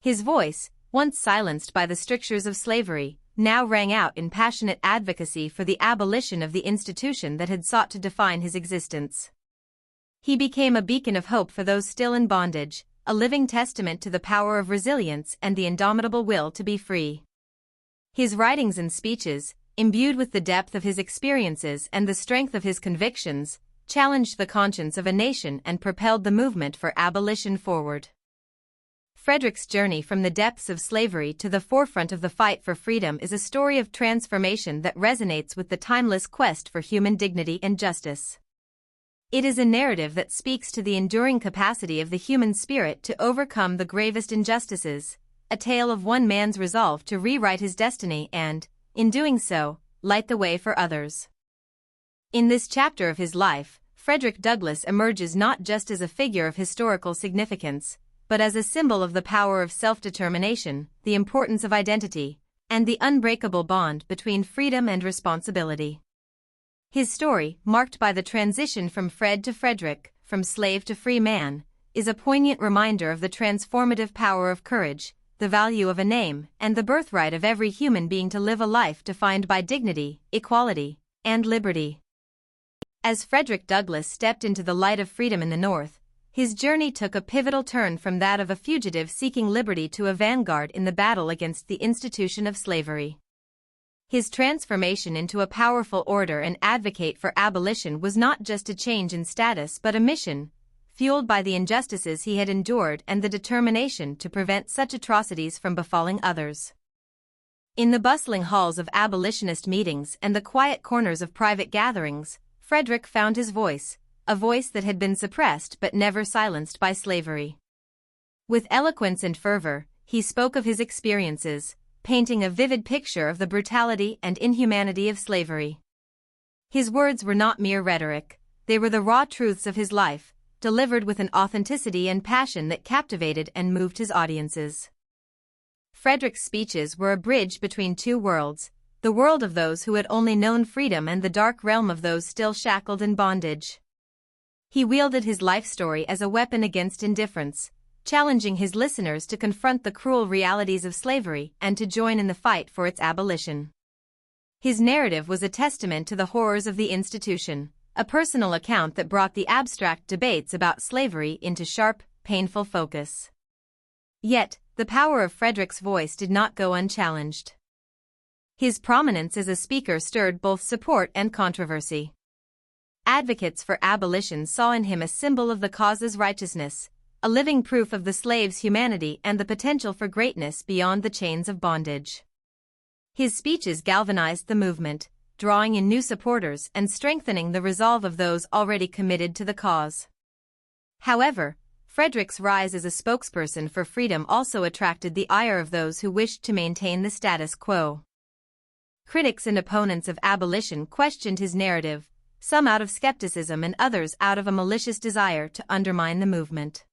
His voice, once silenced by the strictures of slavery, now rang out in passionate advocacy for the abolition of the institution that had sought to define his existence. He became a beacon of hope for those still in bondage, a living testament to the power of resilience and the indomitable will to be free. His writings and speeches, imbued with the depth of his experiences and the strength of his convictions, challenged the conscience of a nation and propelled the movement for abolition forward. Frederick's journey from the depths of slavery to the forefront of the fight for freedom is a story of transformation that resonates with the timeless quest for human dignity and justice. It is a narrative that speaks to the enduring capacity of the human spirit to overcome the gravest injustices, a tale of one man's resolve to rewrite his destiny and, in doing so, light the way for others. In this chapter of his life, Frederick Douglass emerges not just as a figure of historical significance, but as a symbol of the power of self-determination, the importance of identity, and the unbreakable bond between freedom and responsibility. His story, marked by the transition from Fred to Frederick, from slave to free man, is a poignant reminder of the transformative power of courage, the value of a name, and the birthright of every human being to live a life defined by dignity, equality, and liberty. As Frederick Douglass stepped into the light of freedom in the North, his journey took a pivotal turn from that of a fugitive seeking liberty to a vanguard in the battle against the institution of slavery. His transformation into a powerful orator and advocate for abolition was not just a change in status but a mission, fueled by the injustices he had endured and the determination to prevent such atrocities from befalling others. In the bustling halls of abolitionist meetings and the quiet corners of private gatherings, Frederick found his voice, a voice that had been suppressed but never silenced by slavery. With eloquence and fervor, he spoke of his experiences, painting a vivid picture of the brutality and inhumanity of slavery. His words were not mere rhetoric, they were the raw truths of his life, delivered with an authenticity and passion that captivated and moved his audiences. Frederick's speeches were a bridge between two worlds, the world of those who had only known freedom and the dark realm of those still shackled in bondage. He wielded his life story as a weapon against indifference, challenging his listeners to confront the cruel realities of slavery and to join in the fight for its abolition. His narrative was a testament to the horrors of the institution, a personal account that brought the abstract debates about slavery into sharp, painful focus. Yet, the power of Frederick's voice did not go unchallenged. His prominence as a speaker stirred both support and controversy. Advocates for abolition saw in him a symbol of the cause's righteousness, a living proof of the slave's humanity and the potential for greatness beyond the chains of bondage. His speeches galvanized the movement, drawing in new supporters and strengthening the resolve of those already committed to the cause. However, Frederick's rise as a spokesperson for freedom also attracted the ire of those who wished to maintain the status quo. Critics and opponents of abolition questioned his narrative, some out of skepticism and others out of a malicious desire to undermine the movement.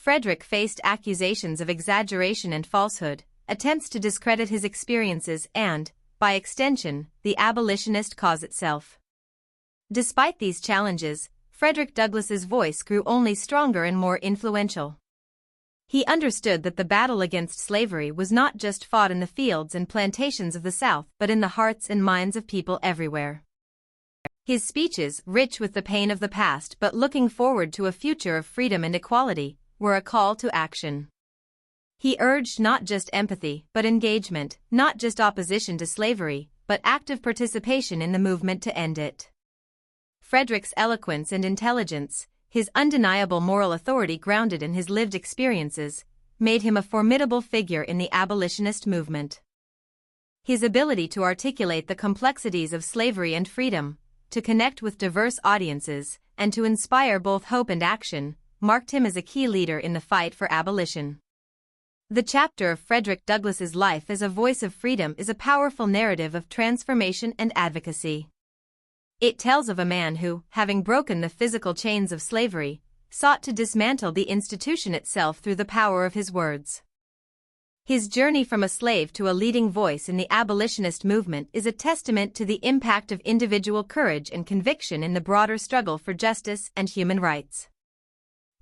Frederick faced accusations of exaggeration and falsehood, attempts to discredit his experiences and, by extension, the abolitionist cause itself. Despite these challenges, Frederick Douglass's voice grew only stronger and more influential. He understood that the battle against slavery was not just fought in the fields and plantations of the South but in the hearts and minds of people everywhere. His speeches, rich with the pain of the past but looking forward to a future of freedom and equality, were a call to action. He urged not just empathy but engagement, not just opposition to slavery, but active participation in the movement to end it. Frederick's eloquence and intelligence, his undeniable moral authority grounded in his lived experiences, made him a formidable figure in the abolitionist movement. His ability to articulate the complexities of slavery and freedom, to connect with diverse audiences, and to inspire both hope and action, marked him as a key leader in the fight for abolition. The chapter of Frederick Douglass's life as a voice of freedom is a powerful narrative of transformation and advocacy. It tells of a man who, having broken the physical chains of slavery, sought to dismantle the institution itself through the power of his words. His journey from a slave to a leading voice in the abolitionist movement is a testament to the impact of individual courage and conviction in the broader struggle for justice and human rights.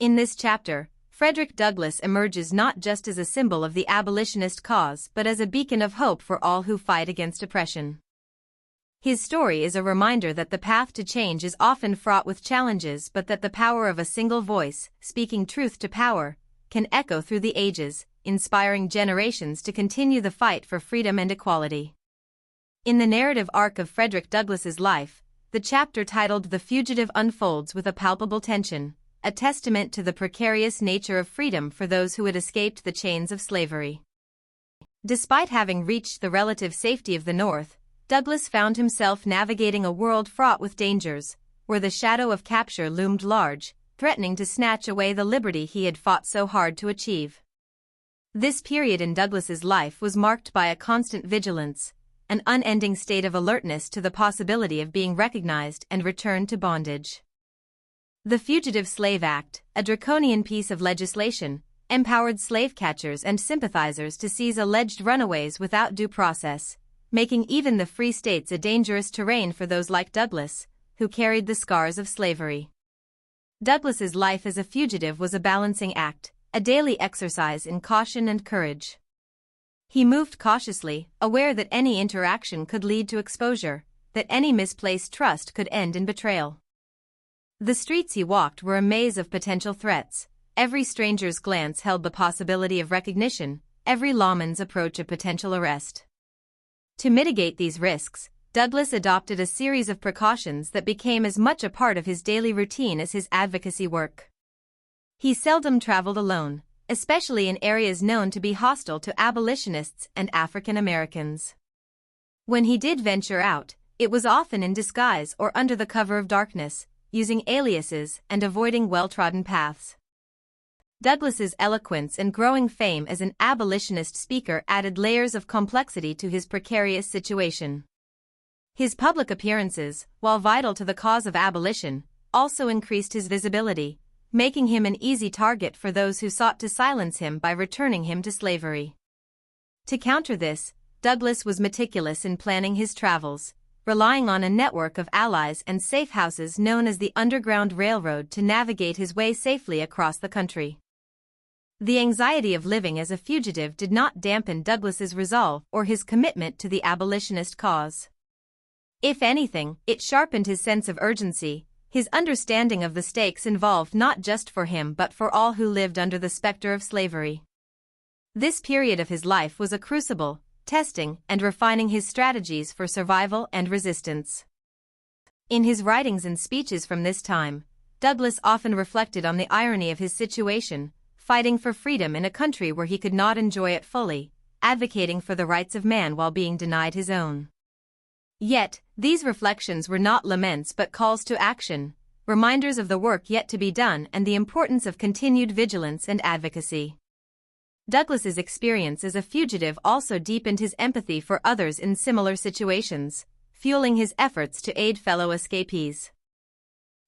In this chapter, Frederick Douglass emerges not just as a symbol of the abolitionist cause but as a beacon of hope for all who fight against oppression. His story is a reminder that the path to change is often fraught with challenges but that the power of a single voice, speaking truth to power, can echo through the ages, inspiring generations to continue the fight for freedom and equality. In the narrative arc of Frederick Douglass's life, the chapter titled The Fugitive unfolds with a palpable tension, a testament to the precarious nature of freedom for those who had escaped the chains of slavery. Despite having reached the relative safety of the North, Douglass found himself navigating a world fraught with dangers, where the shadow of capture loomed large, threatening to snatch away the liberty he had fought so hard to achieve. This period in Douglass's life was marked by a constant vigilance, an unending state of alertness to the possibility of being recognized and returned to bondage. The Fugitive Slave Act, a draconian piece of legislation, empowered slave catchers and sympathizers to seize alleged runaways without due process, making even the free states a dangerous terrain for those like Douglass, who carried the scars of slavery. Douglass's life as a fugitive was a balancing act, a daily exercise in caution and courage. He moved cautiously, aware that any interaction could lead to exposure, that any misplaced trust could end in betrayal. The streets he walked were a maze of potential threats. Every stranger's glance held the possibility of recognition, every lawman's approach a potential arrest. To mitigate these risks, Douglass adopted a series of precautions that became as much a part of his daily routine as his advocacy work. He seldom traveled alone, especially in areas known to be hostile to abolitionists and African Americans. When he did venture out, it was often in disguise or under the cover of darkness, using aliases and avoiding well-trodden paths. Douglass's eloquence and growing fame as an abolitionist speaker added layers of complexity to his precarious situation. His public appearances, while vital to the cause of abolition, also increased his visibility, making him an easy target for those who sought to silence him by returning him to slavery. To counter this, Douglass was meticulous in planning his travels, relying on a network of allies and safe houses known as the Underground Railroad to navigate his way safely across the country. The anxiety of living as a fugitive did not dampen Douglass's resolve or his commitment to the abolitionist cause. If anything, it sharpened his sense of urgency, his understanding of the stakes involved not just for him but for all who lived under the specter of slavery. This period of his life was a crucible, testing and refining his strategies for survival and resistance. In his writings and speeches from this time, Douglass often reflected on the irony of his situation, fighting for freedom in a country where he could not enjoy it fully, advocating for the rights of man while being denied his own. Yet, these reflections were not laments but calls to action, reminders of the work yet to be done and the importance of continued vigilance and advocacy. Douglass's experience as a fugitive also deepened his empathy for others in similar situations, fueling his efforts to aid fellow escapees.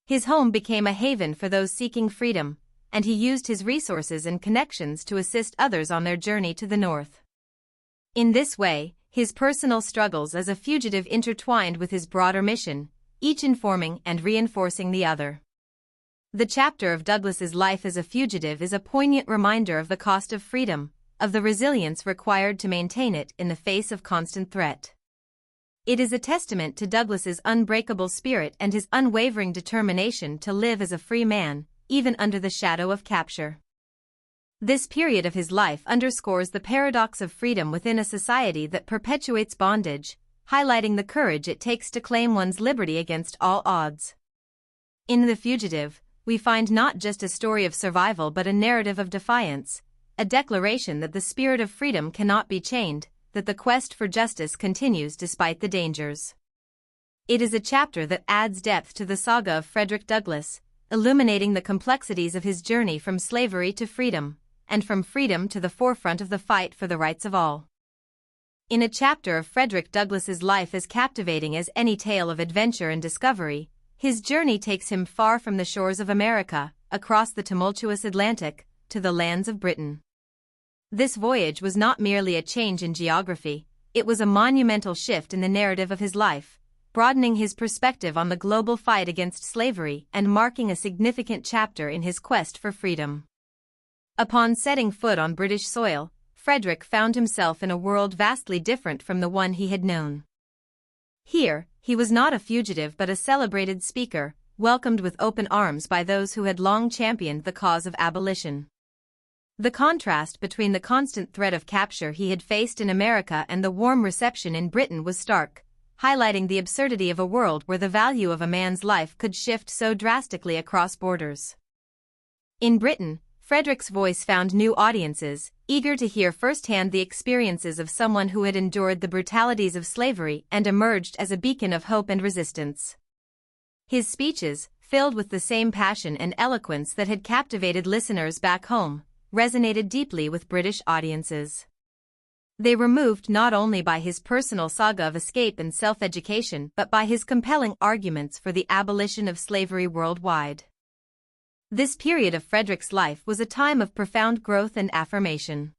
His home became a haven for those seeking freedom, and he used his resources and connections to assist others on their journey to the North. In this way, his personal struggles as a fugitive intertwined with his broader mission, each informing and reinforcing the other. The chapter of Douglass's life as a fugitive is a poignant reminder of the cost of freedom, of the resilience required to maintain it in the face of constant threat. It is a testament to Douglass's unbreakable spirit and his unwavering determination to live as a free man, even under the shadow of capture. This period of his life underscores the paradox of freedom within a society that perpetuates bondage, highlighting the courage it takes to claim one's liberty against all odds. In The Fugitive, we find not just a story of survival but a narrative of defiance, a declaration that the spirit of freedom cannot be chained, that the quest for justice continues despite the dangers. It is a chapter that adds depth to the saga of Frederick Douglass, illuminating the complexities of his journey from slavery to freedom, and from freedom to the forefront of the fight for the rights of all. In a chapter of Frederick Douglass's life as captivating as any tale of adventure and discovery, his journey takes him far from the shores of America, across the tumultuous Atlantic, to the lands of Britain. This voyage was not merely a change in geography, it was a monumental shift in the narrative of his life, broadening his perspective on the global fight against slavery and marking a significant chapter in his quest for freedom. Upon setting foot on British soil, Frederick found himself in a world vastly different from the one he had known. Here, he was not a fugitive but a celebrated speaker, welcomed with open arms by those who had long championed the cause of abolition. The contrast between the constant threat of capture he had faced in America and the warm reception in Britain was stark, highlighting the absurdity of a world where the value of a man's life could shift so drastically across borders. In Britain, Frederick's voice found new audiences, eager to hear firsthand the experiences of someone who had endured the brutalities of slavery and emerged as a beacon of hope and resistance. His speeches, filled with the same passion and eloquence that had captivated listeners back home, resonated deeply with British audiences. They were moved not only by his personal saga of escape and self-education but by his compelling arguments for the abolition of slavery worldwide. This period of Frederick's life was a time of profound growth and affirmation.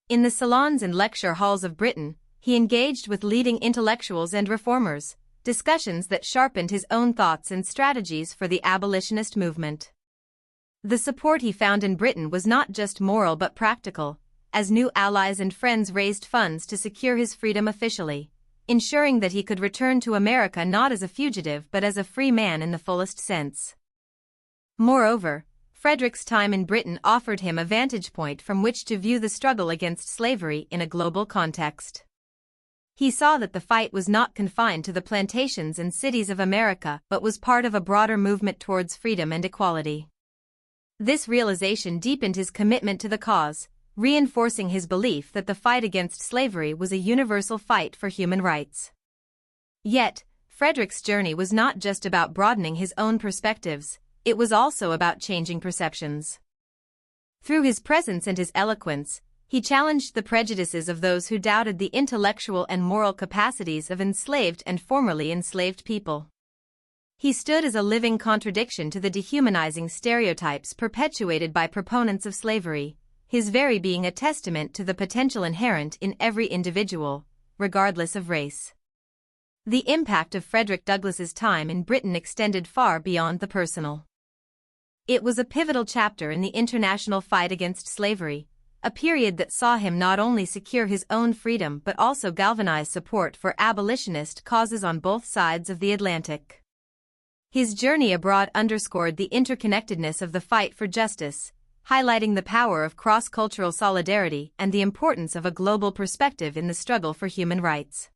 In the salons and lecture halls of Britain, he engaged with leading intellectuals and reformers, discussions that sharpened his own thoughts and strategies for the abolitionist movement. The support he found in Britain was not just moral but practical, as new allies and friends raised funds to secure his freedom officially, ensuring that he could return to America not as a fugitive but as a free man in the fullest sense. Moreover, Frederick's time in Britain offered him a vantage point from which to view the struggle against slavery in a global context. He saw that the fight was not confined to the plantations and cities of America but was part of a broader movement towards freedom and equality. This realization deepened his commitment to the cause, reinforcing his belief that the fight against slavery was a universal fight for human rights. Yet, Frederick's journey was not just about broadening his own perspectives, it was also about changing perceptions. Through his presence and his eloquence, he challenged the prejudices of those who doubted the intellectual and moral capacities of enslaved and formerly enslaved people. He stood as a living contradiction to the dehumanizing stereotypes perpetuated by proponents of slavery, his very being a testament to the potential inherent in every individual, regardless of race. The impact of Frederick Douglass's time in Britain extended far beyond the personal. It was a pivotal chapter in the international fight against slavery, a period that saw him not only secure his own freedom but also galvanize support for abolitionist causes on both sides of the Atlantic. His journey abroad underscored the interconnectedness of the fight for justice, highlighting the power of cross-cultural solidarity and the importance of a global perspective in the struggle for human rights.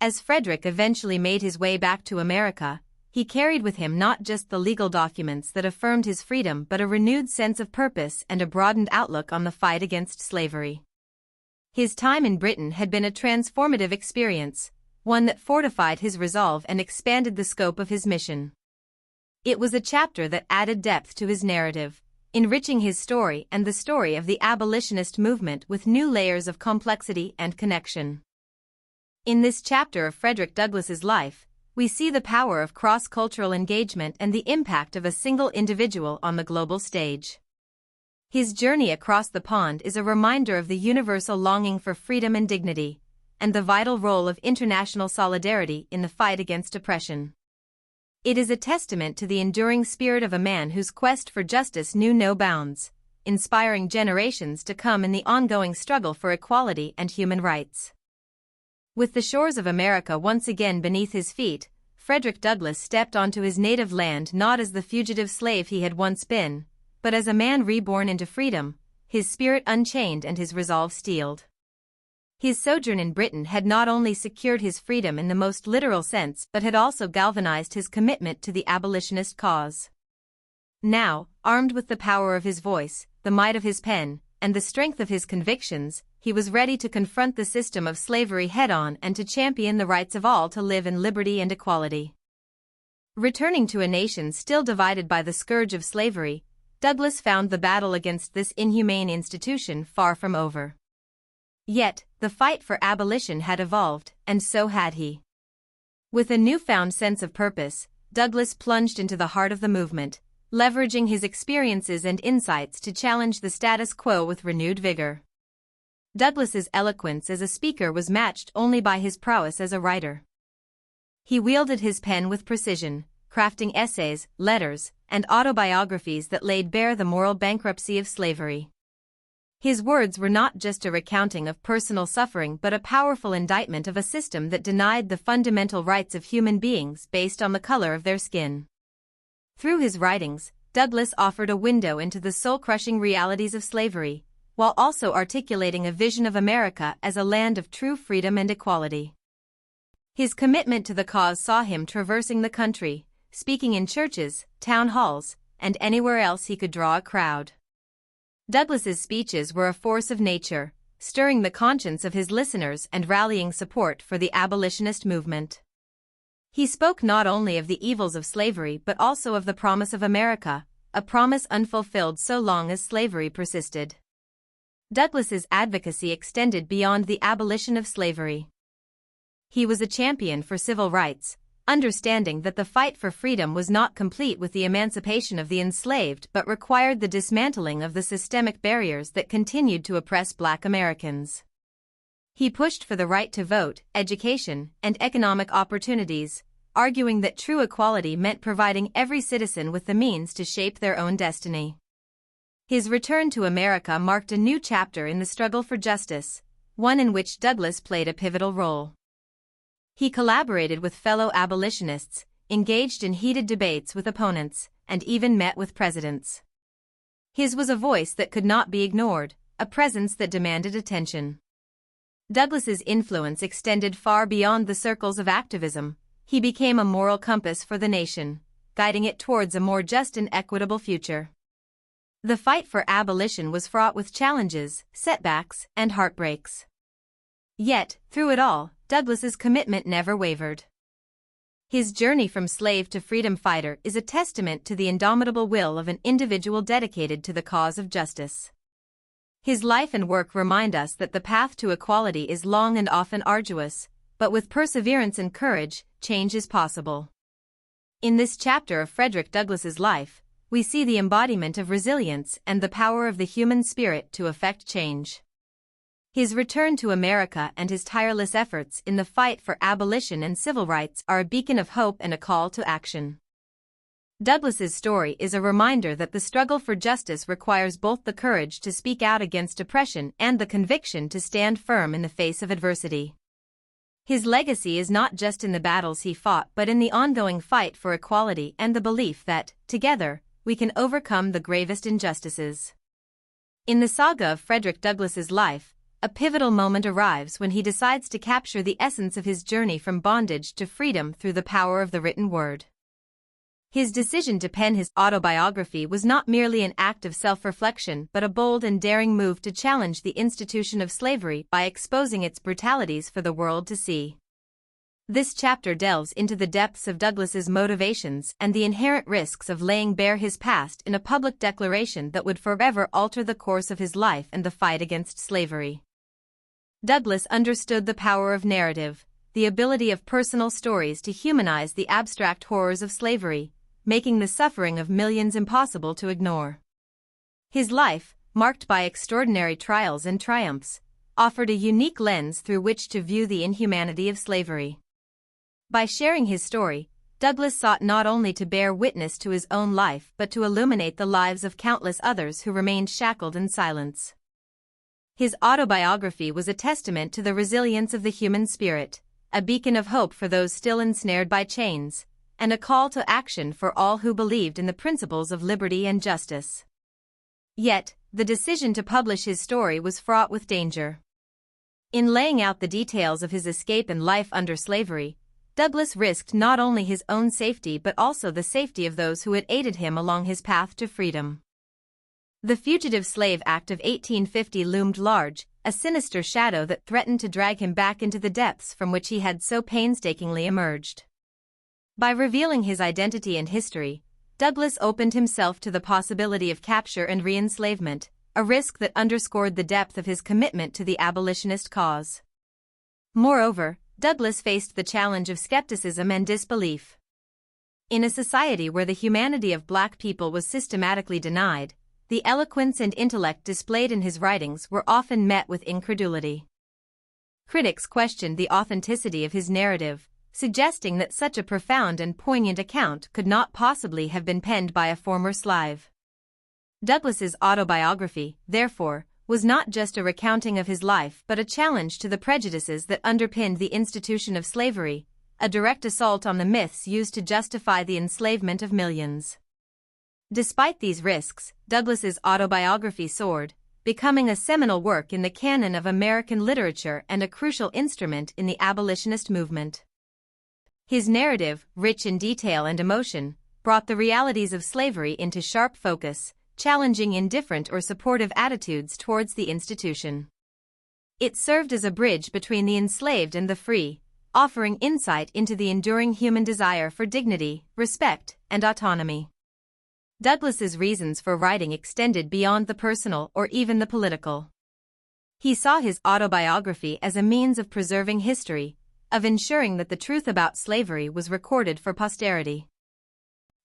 As Frederick eventually made his way back to America, he carried with him not just the legal documents that affirmed his freedom but a renewed sense of purpose and a broadened outlook on the fight against slavery. His time in Britain had been a transformative experience, one that fortified his resolve and expanded the scope of his mission. It was a chapter that added depth to his narrative, enriching his story and the story of the abolitionist movement with new layers of complexity and connection. In this chapter of Frederick Douglass's life, we see the power of cross-cultural engagement and the impact of a single individual on the global stage. His journey across the pond is a reminder of the universal longing for freedom and dignity, and the vital role of international solidarity in the fight against oppression. It is a testament to the enduring spirit of a man whose quest for justice knew no bounds, inspiring generations to come in the ongoing struggle for equality and human rights. With the shores of America once again beneath his feet, Frederick Douglass stepped onto his native land not as the fugitive slave he had once been, but as a man reborn into freedom, his spirit unchained and his resolve steeled. His sojourn in Britain had not only secured his freedom in the most literal sense but had also galvanized his commitment to the abolitionist cause. Now, armed with the power of his voice, the might of his pen, and the strength of his convictions, he was ready to confront the system of slavery head-on and to champion the rights of all to live in liberty and equality. Returning to a nation still divided by the scourge of slavery, Douglass found the battle against this inhumane institution far from over. Yet, the fight for abolition had evolved, and so had he. With a newfound sense of purpose, Douglass plunged into the heart of the movement, leveraging his experiences and insights to challenge the status quo with renewed vigor. Douglass's eloquence as a speaker was matched only by his prowess as a writer. He wielded his pen with precision, crafting essays, letters, and autobiographies that laid bare the moral bankruptcy of slavery. His words were not just a recounting of personal suffering but a powerful indictment of a system that denied the fundamental rights of human beings based on the color of their skin. Through his writings, Douglass offered a window into the soul-crushing realities of slavery, while also articulating a vision of America as a land of true freedom and equality. His commitment to the cause saw him traversing the country, speaking in churches, town halls, and anywhere else he could draw a crowd. Douglass's speeches were a force of nature, stirring the conscience of his listeners and rallying support for the abolitionist movement. He spoke not only of the evils of slavery but also of the promise of America, a promise unfulfilled so long as slavery persisted. Douglass's advocacy extended beyond the abolition of slavery. He was a champion for civil rights, understanding that the fight for freedom was not complete with the emancipation of the enslaved but required the dismantling of the systemic barriers that continued to oppress Black Americans. He pushed for the right to vote, education, and economic opportunities, arguing that true equality meant providing every citizen with the means to shape their own destiny. His return to America marked a new chapter in the struggle for justice, one in which Douglass played a pivotal role. He collaborated with fellow abolitionists, engaged in heated debates with opponents, and even met with presidents. His was a voice that could not be ignored, a presence that demanded attention. Douglass's influence extended far beyond the circles of activism. He became a moral compass for the nation, guiding it towards a more just and equitable future. The fight for abolition was fraught with challenges, setbacks, and heartbreaks. Yet, through it all, Douglass's commitment never wavered. His journey from slave to freedom fighter is a testament to the indomitable will of an individual dedicated to the cause of justice. His life and work remind us that the path to equality is long and often arduous, but with perseverance and courage, change is possible. In this chapter of Frederick Douglass's life, we see the embodiment of resilience and the power of the human spirit to effect change. His return to America and his tireless efforts in the fight for abolition and civil rights are a beacon of hope and a call to action. Douglass's story is a reminder that the struggle for justice requires both the courage to speak out against oppression and the conviction to stand firm in the face of adversity. His legacy is not just in the battles he fought but in the ongoing fight for equality and the belief that, together, we can overcome the gravest injustices. In the saga of Frederick Douglass's life, a pivotal moment arrives when he decides to capture the essence of his journey from bondage to freedom through the power of the written word. His decision to pen his autobiography was not merely an act of self-reflection but a bold and daring move to challenge the institution of slavery by exposing its brutalities for the world to see. This chapter delves into the depths of Douglass's motivations and the inherent risks of laying bare his past in a public declaration that would forever alter the course of his life and the fight against slavery. Douglass understood the power of narrative, the ability of personal stories to humanize the abstract horrors of slavery, making the suffering of millions impossible to ignore. His life, marked by extraordinary trials and triumphs, offered a unique lens through which to view the inhumanity of slavery. By sharing his story, Douglass sought not only to bear witness to his own life but to illuminate the lives of countless others who remained shackled in silence. His autobiography was a testament to the resilience of the human spirit, a beacon of hope for those still ensnared by chains, and a call to action for all who believed in the principles of liberty and justice. Yet, the decision to publish his story was fraught with danger. In laying out the details of his escape and life under slavery, Douglass risked not only his own safety but also the safety of those who had aided him along his path to freedom. The Fugitive Slave Act of 1850 loomed large, a sinister shadow that threatened to drag him back into the depths from which he had so painstakingly emerged. By revealing his identity and history, Douglass opened himself to the possibility of capture and re-enslavement, a risk that underscored the depth of his commitment to the abolitionist cause. Moreover, Douglass faced the challenge of skepticism and disbelief. In a society where the humanity of Black people was systematically denied, the eloquence and intellect displayed in his writings were often met with incredulity. Critics questioned the authenticity of his narrative, suggesting that such a profound and poignant account could not possibly have been penned by a former slave. Douglass's autobiography, therefore, was not just a recounting of his life but a challenge to the prejudices that underpinned the institution of slavery, a direct assault on the myths used to justify the enslavement of millions. Despite these risks, Douglass's autobiography soared, becoming a seminal work in the canon of American literature and a crucial instrument in the abolitionist movement. His narrative, rich in detail and emotion, brought the realities of slavery into sharp focus, challenging indifferent or supportive attitudes towards the institution. It served as a bridge between the enslaved and the free, offering insight into the enduring human desire for dignity, respect, and autonomy. Douglass's reasons for writing extended beyond the personal or even the political. He saw his autobiography as a means of preserving history, of ensuring that the truth about slavery was recorded for posterity.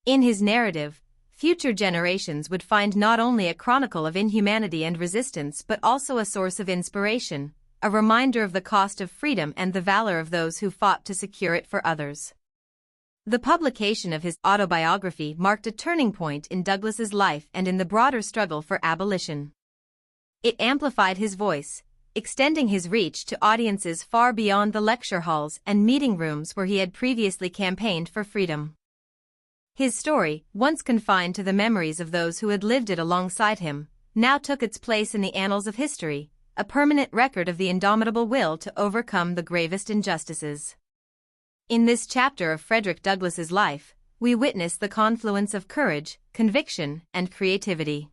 In his narrative, future generations would find not only a chronicle of inhumanity and resistance but also a source of inspiration, a reminder of the cost of freedom and the valor of those who fought to secure it for others. The publication of his autobiography marked a turning point in Douglass's life and in the broader struggle for abolition. It amplified his voice, extending his reach to audiences far beyond the lecture halls and meeting rooms where he had previously campaigned for freedom. His story, once confined to the memories of those who had lived it alongside him, now took its place in the annals of history, a permanent record of the indomitable will to overcome the gravest injustices. In this chapter of Frederick Douglass's life, we witness the confluence of courage, conviction, and creativity.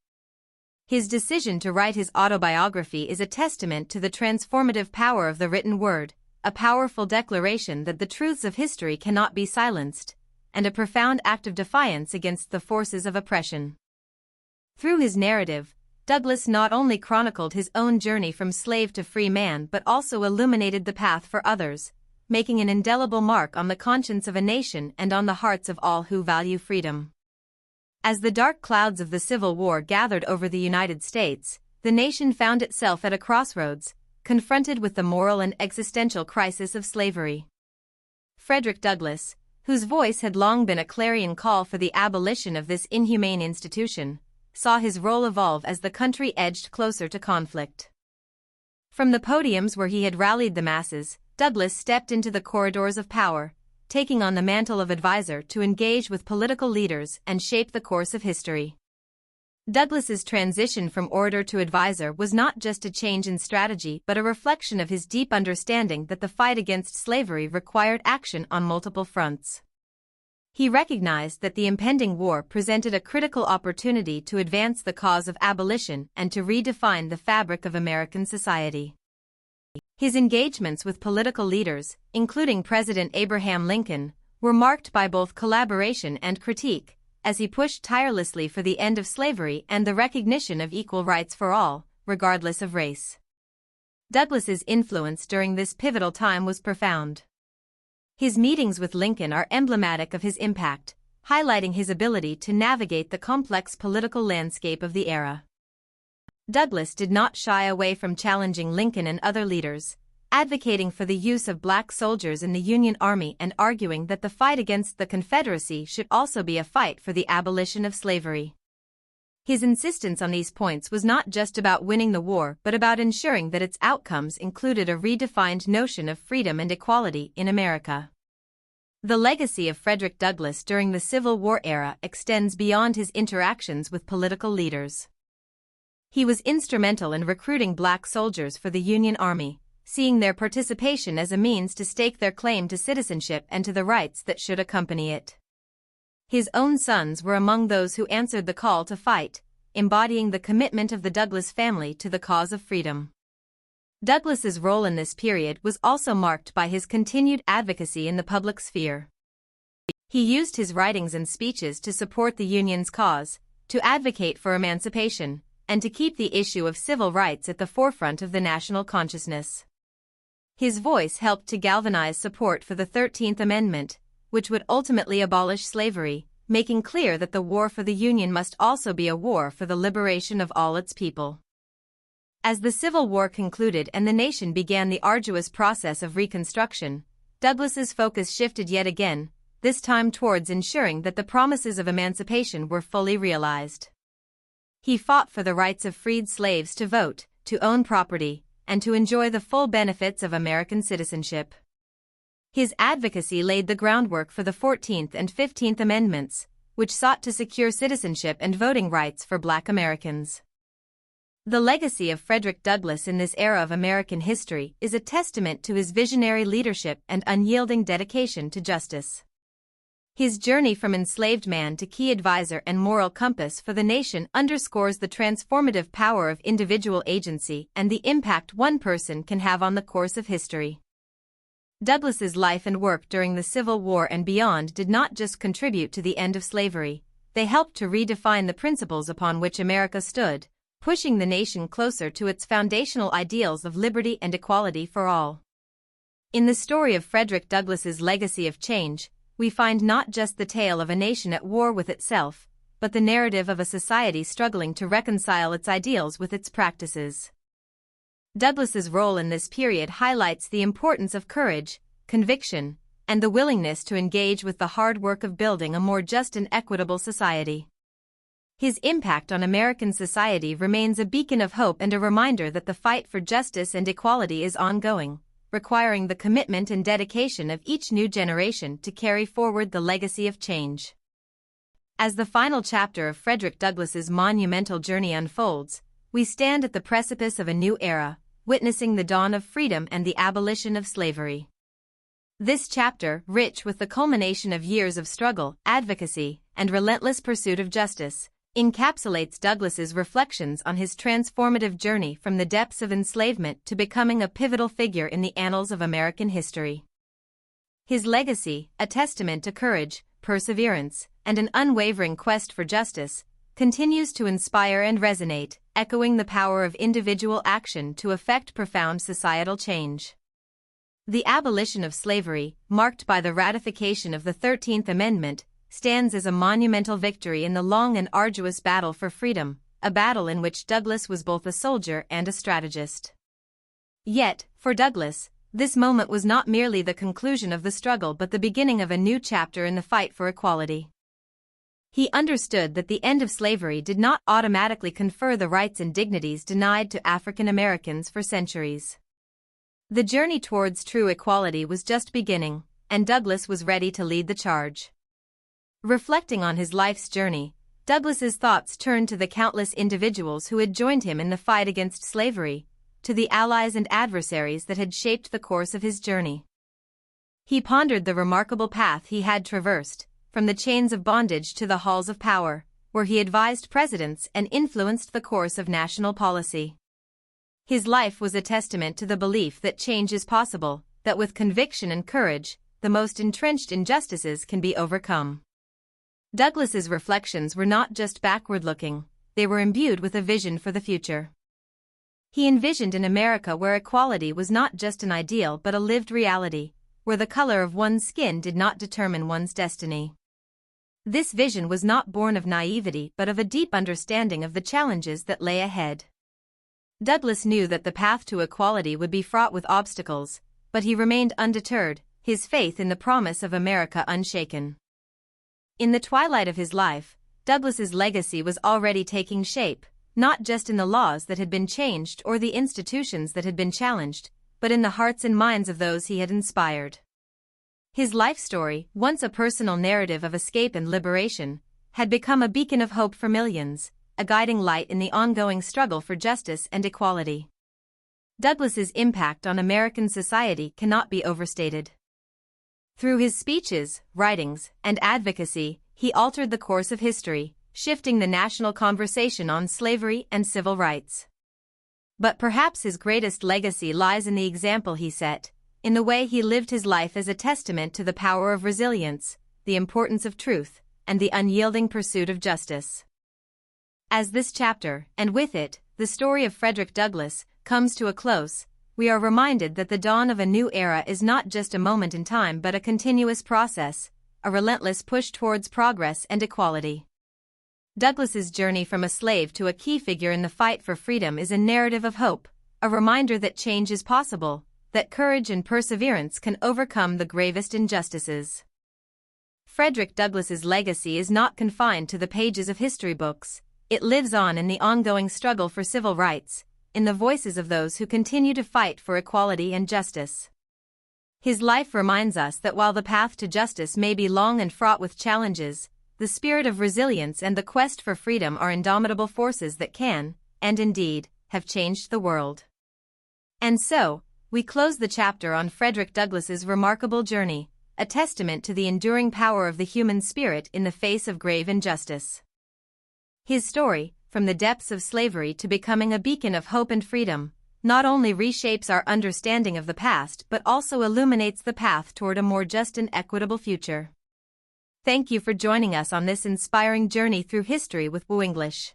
His decision to write his autobiography is a testament to the transformative power of the written word, a powerful declaration that the truths of history cannot be silenced, and a profound act of defiance against the forces of oppression. Through his narrative, Douglass not only chronicled his own journey from slave to free man but also illuminated the path for others, making an indelible mark on the conscience of a nation and on the hearts of all who value freedom. As the dark clouds of the Civil War gathered over the United States, the nation found itself at a crossroads, confronted with the moral and existential crisis of slavery. Frederick Douglass, whose voice had long been a clarion call for the abolition of this inhumane institution, saw his role evolve as the country edged closer to conflict. From the podiums where he had rallied the masses, Douglass stepped into the corridors of power, taking on the mantle of advisor to engage with political leaders and shape the course of history. Douglass's transition from orator to advisor was not just a change in strategy but a reflection of his deep understanding that the fight against slavery required action on multiple fronts. He recognized that the impending war presented a critical opportunity to advance the cause of abolition and to redefine the fabric of American society. His engagements with political leaders, including President Abraham Lincoln, were marked by both collaboration and critique, as he pushed tirelessly for the end of slavery and the recognition of equal rights for all, regardless of race. Douglass's influence during this pivotal time was profound. His meetings with Lincoln are emblematic of his impact, highlighting his ability to navigate the complex political landscape of the era. Douglass did not shy away from challenging Lincoln and other leaders, advocating for the use of black soldiers in the Union Army and arguing that the fight against the Confederacy should also be a fight for the abolition of slavery. His insistence on these points was not just about winning the war but about ensuring that its outcomes included a redefined notion of freedom and equality in America. The legacy of Frederick Douglass during the Civil War era extends beyond his interactions with political leaders. He was instrumental in recruiting black soldiers for the Union Army, seeing their participation as a means to stake their claim to citizenship and to the rights that should accompany it. His own sons were among those who answered the call to fight, embodying the commitment of the Douglass family to the cause of freedom. Douglass's role in this period was also marked by his continued advocacy in the public sphere. He used his writings and speeches to support the Union's cause, to advocate for emancipation, and to keep the issue of civil rights at the forefront of the national consciousness. His voice helped to galvanize support for the 13th Amendment, which would ultimately abolish slavery, making clear that the war for the Union must also be a war for the liberation of all its people. As the Civil War concluded and the nation began the arduous process of Reconstruction, Douglass's focus shifted yet again, this time towards ensuring that the promises of emancipation were fully realized. He fought for the rights of freed slaves to vote, to own property, and to enjoy the full benefits of American citizenship. His advocacy laid the groundwork for the 14th and 15th Amendments, which sought to secure citizenship and voting rights for Black Americans. The legacy of Frederick Douglass in this era of American history is a testament to his visionary leadership and unyielding dedication to justice. His journey from enslaved man to key advisor and moral compass for the nation underscores the transformative power of individual agency and the impact one person can have on the course of history. Douglass's life and work during the Civil War and beyond did not just contribute to the end of slavery, they helped to redefine the principles upon which America stood, pushing the nation closer to its foundational ideals of liberty and equality for all. In the story of Frederick Douglass's legacy of change, we find not just the tale of a nation at war with itself, but the narrative of a society struggling to reconcile its ideals with its practices. Douglass's role in this period highlights the importance of courage, conviction, and the willingness to engage with the hard work of building a more just and equitable society. His impact on American society remains a beacon of hope and a reminder that the fight for justice and equality is ongoing, requiring the commitment and dedication of each new generation to carry forward the legacy of change. As the final chapter of Frederick Douglass's monumental journey unfolds, we stand at the precipice of a new era, witnessing the dawn of freedom and the abolition of slavery. This chapter, rich with the culmination of years of struggle, advocacy, and relentless pursuit of justice, encapsulates Douglass's reflections on his transformative journey from the depths of enslavement to becoming a pivotal figure in the annals of American history. His legacy, a testament to courage, perseverance, and an unwavering quest for justice, continues to inspire and resonate, echoing the power of individual action to effect profound societal change. The abolition of slavery, marked by the ratification of the 13th Amendment, stands as a monumental victory in the long and arduous battle for freedom, a battle in which Douglass was both a soldier and a strategist. Yet, for Douglass, this moment was not merely the conclusion of the struggle but the beginning of a new chapter in the fight for equality. He understood that the end of slavery did not automatically confer the rights and dignities denied to African Americans for centuries. The journey towards true equality was just beginning, and Douglass was ready to lead the charge. Reflecting on his life's journey, Douglass's thoughts turned to the countless individuals who had joined him in the fight against slavery, to the allies and adversaries that had shaped the course of his journey. He pondered the remarkable path he had traversed, from the chains of bondage to the halls of power, where he advised presidents and influenced the course of national policy. His life was a testament to the belief that change is possible, that with conviction and courage, the most entrenched injustices can be overcome. Douglass's reflections were not just backward-looking, they were imbued with a vision for the future. He envisioned an America where equality was not just an ideal but a lived reality, where the color of one's skin did not determine one's destiny. This vision was not born of naivety but of a deep understanding of the challenges that lay ahead. Douglass knew that the path to equality would be fraught with obstacles, but he remained undeterred, his faith in the promise of America unshaken. In the twilight of his life, Douglass's legacy was already taking shape, not just in the laws that had been changed or the institutions that had been challenged, but in the hearts and minds of those he had inspired. His life story, once a personal narrative of escape and liberation, had become a beacon of hope for millions, a guiding light in the ongoing struggle for justice and equality. Douglass's impact on American society cannot be overstated. Through his speeches, writings, and advocacy, he altered the course of history, shifting the national conversation on slavery and civil rights. But perhaps his greatest legacy lies in the example he set, in the way he lived his life as a testament to the power of resilience, the importance of truth, and the unyielding pursuit of justice. As this chapter, and with it, the story of Frederick Douglass, comes to a close, we are reminded that the dawn of a new era is not just a moment in time but a continuous process, a relentless push towards progress and equality. Douglass's journey from a slave to a key figure in the fight for freedom is a narrative of hope, a reminder that change is possible, that courage and perseverance can overcome the gravest injustices. Frederick Douglass's legacy is not confined to the pages of history books, it lives on in the ongoing struggle for civil rights, in the voices of those who continue to fight for equality and justice. His life reminds us that while the path to justice may be long and fraught with challenges, the spirit of resilience and the quest for freedom are indomitable forces that can, and indeed, have changed the world. And so, we close the chapter on Frederick Douglass's remarkable journey, a testament to the enduring power of the human spirit in the face of grave injustice. His story, from the depths of slavery to becoming a beacon of hope and freedom, not only reshapes our understanding of the past but also illuminates the path toward a more just and equitable future. Thank you for joining us on this inspiring journey through history with Woo English.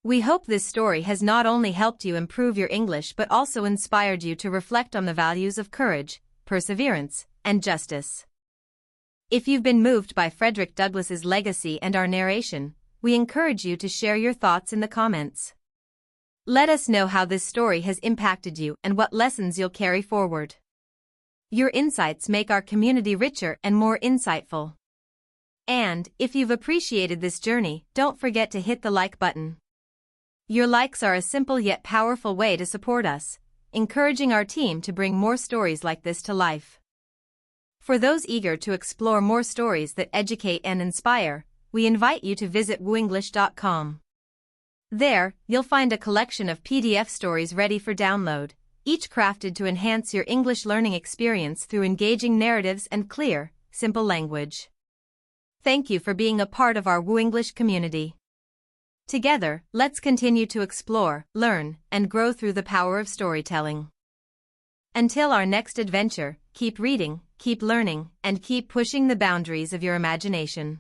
We hope this story has not only helped you improve your English but also inspired you to reflect on the values of courage, perseverance, and justice. If you've been moved by Frederick Douglass's legacy and our narration, we encourage you to share your thoughts in the comments. Let us know how this story has impacted you and what lessons you'll carry forward. Your insights make our community richer and more insightful. And, if you've appreciated this journey, don't forget to hit the like button. Your likes are a simple yet powerful way to support us, encouraging our team to bring more stories like this to life. For those eager to explore more stories that educate and inspire, we invite you to visit wooenglish.com. There, you'll find a collection of PDF stories ready for download, each crafted to enhance your English learning experience through engaging narratives and clear, simple language. Thank you for being a part of our Woo English community. Together, let's continue to explore, learn, and grow through the power of storytelling. Until our next adventure, keep reading, keep learning, and keep pushing the boundaries of your imagination.